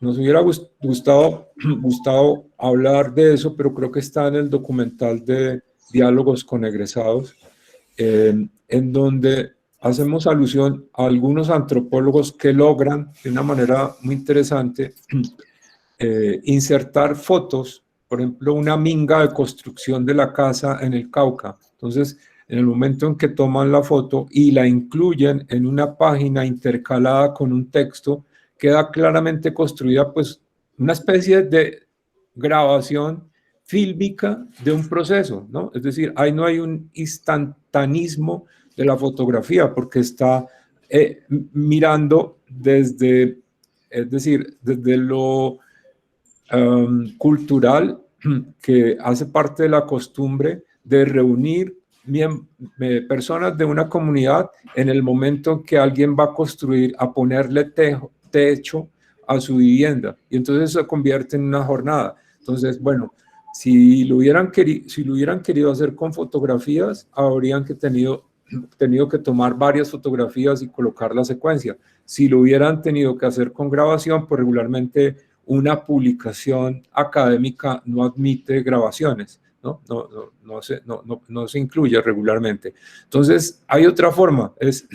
nos hubiera gustado hablar de eso, pero creo que está en el documental de Diálogos con Egresados, en donde hacemos alusión a algunos antropólogos que logran de una manera muy interesante insertar fotos, por ejemplo, una minga de construcción de la casa en el Cauca. Entonces, en el momento en que toman la foto y la incluyen en una página intercalada con un texto, queda claramente construida pues una especie de grabación fílmica de un proceso, ¿no? Es decir, ahí no hay un instantanismo de la fotografía, porque está mirando desde, es decir, desde lo cultural, que hace parte de la costumbre de reunir personas de una comunidad en el momento en que alguien va a construir, a ponerle techo a su vivienda, y entonces se convierte en una jornada. Entonces, bueno, si lo hubieran querido hacer con fotografías, habrían tenido que tomar varias fotografías y colocar la secuencia. Si lo hubieran tenido que hacer con grabación, pues regularmente una publicación académica no admite grabaciones, no se incluye regularmente. Entonces, hay otra forma, es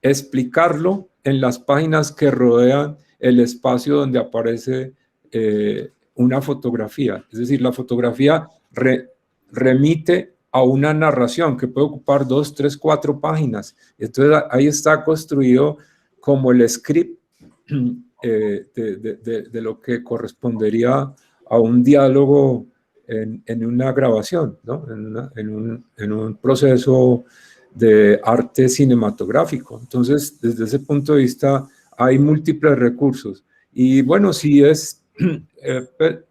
explicarlo en las páginas que rodean el espacio donde aparece una fotografía. Es decir, la fotografía remite a una narración que puede ocupar 2, 3, 4 páginas. Entonces, ahí está construido como el script de lo que correspondería a un diálogo en una grabación, ¿no? en un proceso de arte cinematográfico. Entonces, desde ese punto de vista, hay múltiples recursos. Y bueno, si es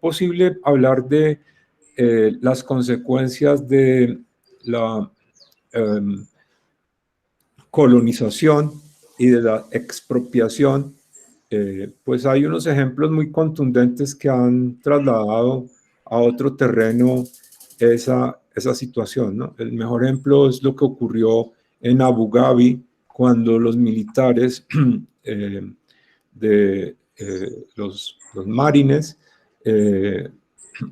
posible hablar de las consecuencias de la colonización y de la expropiación, pues hay unos ejemplos muy contundentes que han trasladado a otro terreno esa situación, ¿no? El mejor ejemplo es lo que ocurrió en Abu Ghraib, cuando los militares los marines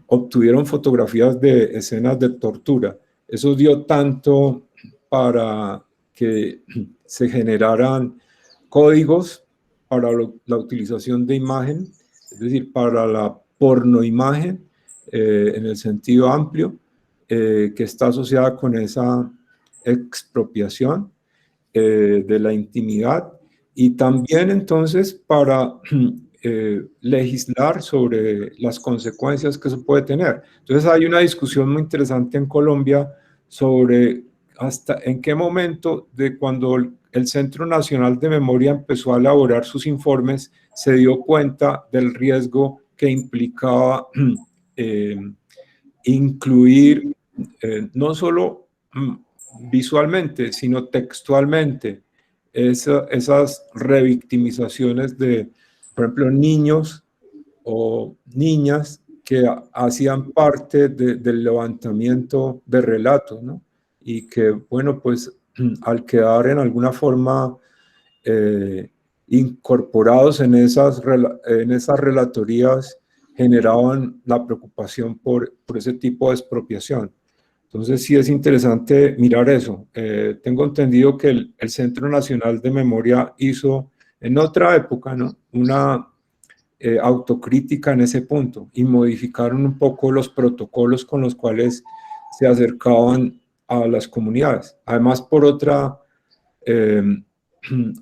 obtuvieron fotografías de escenas de tortura. Eso dio tanto para que se generaran códigos para la utilización de imagen, es decir, para la pornoimagen en el sentido amplio, que está asociada con esa expropiación de la intimidad, y también entonces para legislar sobre las consecuencias que eso puede tener. Entonces hay una discusión muy interesante en Colombia sobre hasta en qué momento de cuando el Centro Nacional de Memoria empezó a elaborar sus informes, se dio cuenta del riesgo que implicaba incluir no solo visualmente, sino textualmente esas revictimizaciones de, por ejemplo, niños o niñas que hacían parte del levantamiento de relatos, ¿no? Y que, bueno, pues al quedar en alguna forma incorporados en esas relatorías, generaban la preocupación por ese tipo de expropiación. Entonces sí es interesante mirar eso. Tengo entendido que el Centro Nacional de Memoria hizo en otra época, ¿no?, una autocrítica en ese punto y modificaron un poco los protocolos con los cuales se acercaban a las comunidades. Además, por otra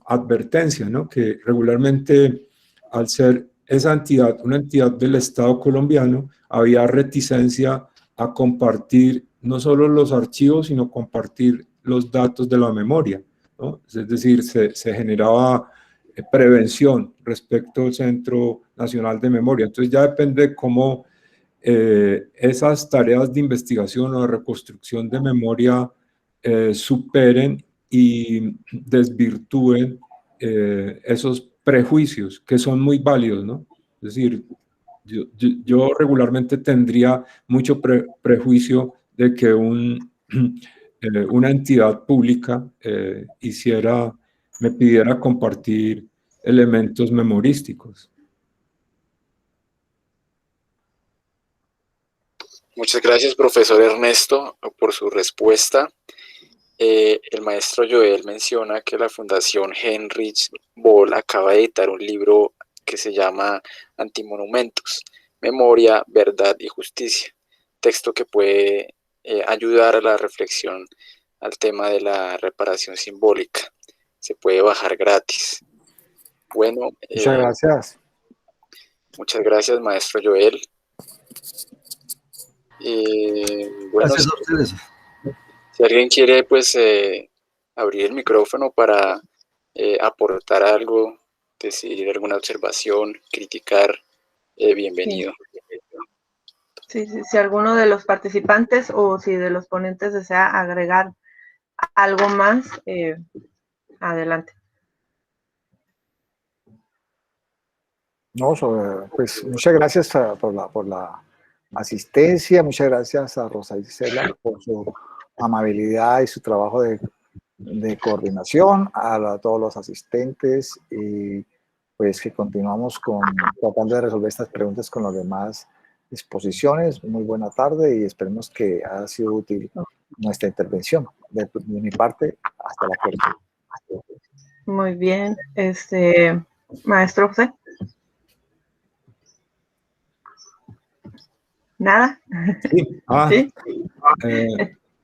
advertencia, ¿no?, que regularmente, al ser esa entidad una entidad del Estado colombiano, había reticencia a compartir no solo los archivos, sino compartir los datos de la memoria, ¿no? Es decir, se generaba prevención respecto al Centro Nacional de Memoria. Entonces ya depende cómo esas tareas de investigación o de reconstrucción de memoria superen y desvirtúen esos prejuicios que son muy válidos, ¿no? Es decir, yo regularmente tendría mucho prejuicio de que una entidad pública me pidiera compartir elementos memorísticos. Muchas gracias, profesor Ernesto, por su respuesta. El maestro Joel menciona que la Fundación Heinrich Böll acaba de editar un libro que se llama Antimonumentos, Memoria, Verdad y Justicia, texto que puede ayudar a la reflexión al tema de la reparación simbólica. Se puede bajar gratis. Bueno, muchas gracias. Muchas gracias, maestro Joel. Bueno, gracias a ustedes. Si alguien quiere, pues, abrir el micrófono para aportar algo, decir alguna observación, criticar, bienvenido. Sí, si alguno de los participantes o si de los ponentes desea agregar algo más, adelante. No, pues muchas gracias por la asistencia, muchas gracias a Rosa Isela por su amabilidad y su trabajo de coordinación, a todos los asistentes, y pues que continuamos tratando de resolver estas preguntas con las demás exposiciones. Muy buena tarde y esperemos que haya sido útil nuestra intervención. De mi parte, hasta la próxima. Muy bien, maestro José. ¿Nada? Sí. ¿Sí?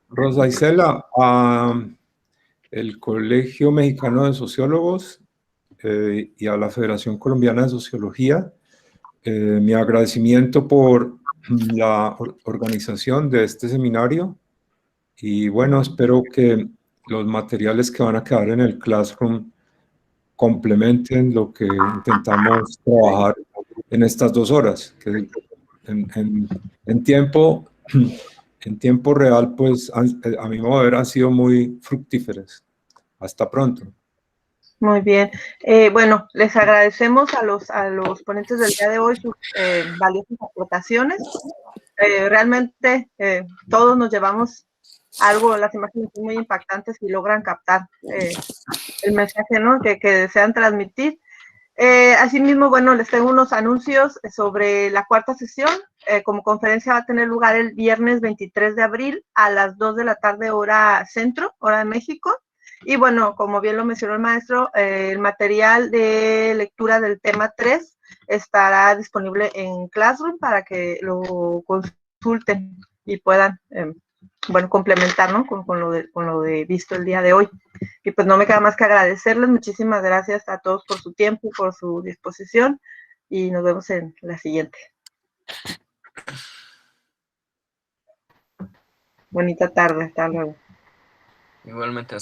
Rosa Isela, el Colegio Mexicano de Sociólogos y a la Federación Colombiana de Sociología, mi agradecimiento por la organización de este seminario, y bueno, espero que los materiales que van a quedar en el Classroom complementen lo que intentamos trabajar en estas 2 horas, que en tiempo real, pues a mi modo de ver, han sido muy fructíferas. Hasta pronto. Muy bien. Bueno, les agradecemos a los ponentes del día de hoy sus valiosas aportaciones. Realmente todos nos llevamos algo, las imágenes son muy impactantes y logran captar el mensaje, ¿no?, que desean transmitir. Asimismo, bueno, les tengo unos anuncios sobre la 4ª sesión. Como conferencia va a tener lugar el viernes 23 de abril a las 2 de la tarde, hora centro, hora de México. Y bueno, como bien lo mencionó el maestro, el material de lectura del tema 3 estará disponible en Classroom para que lo consulten y puedan, bueno, complementar, ¿no?, con lo de visto el día de hoy. Y pues no me queda más que agradecerles. Muchísimas gracias a todos por su tiempo y por su disposición. Y nos vemos en la siguiente. Bonita tarde. Hasta luego. Igualmente.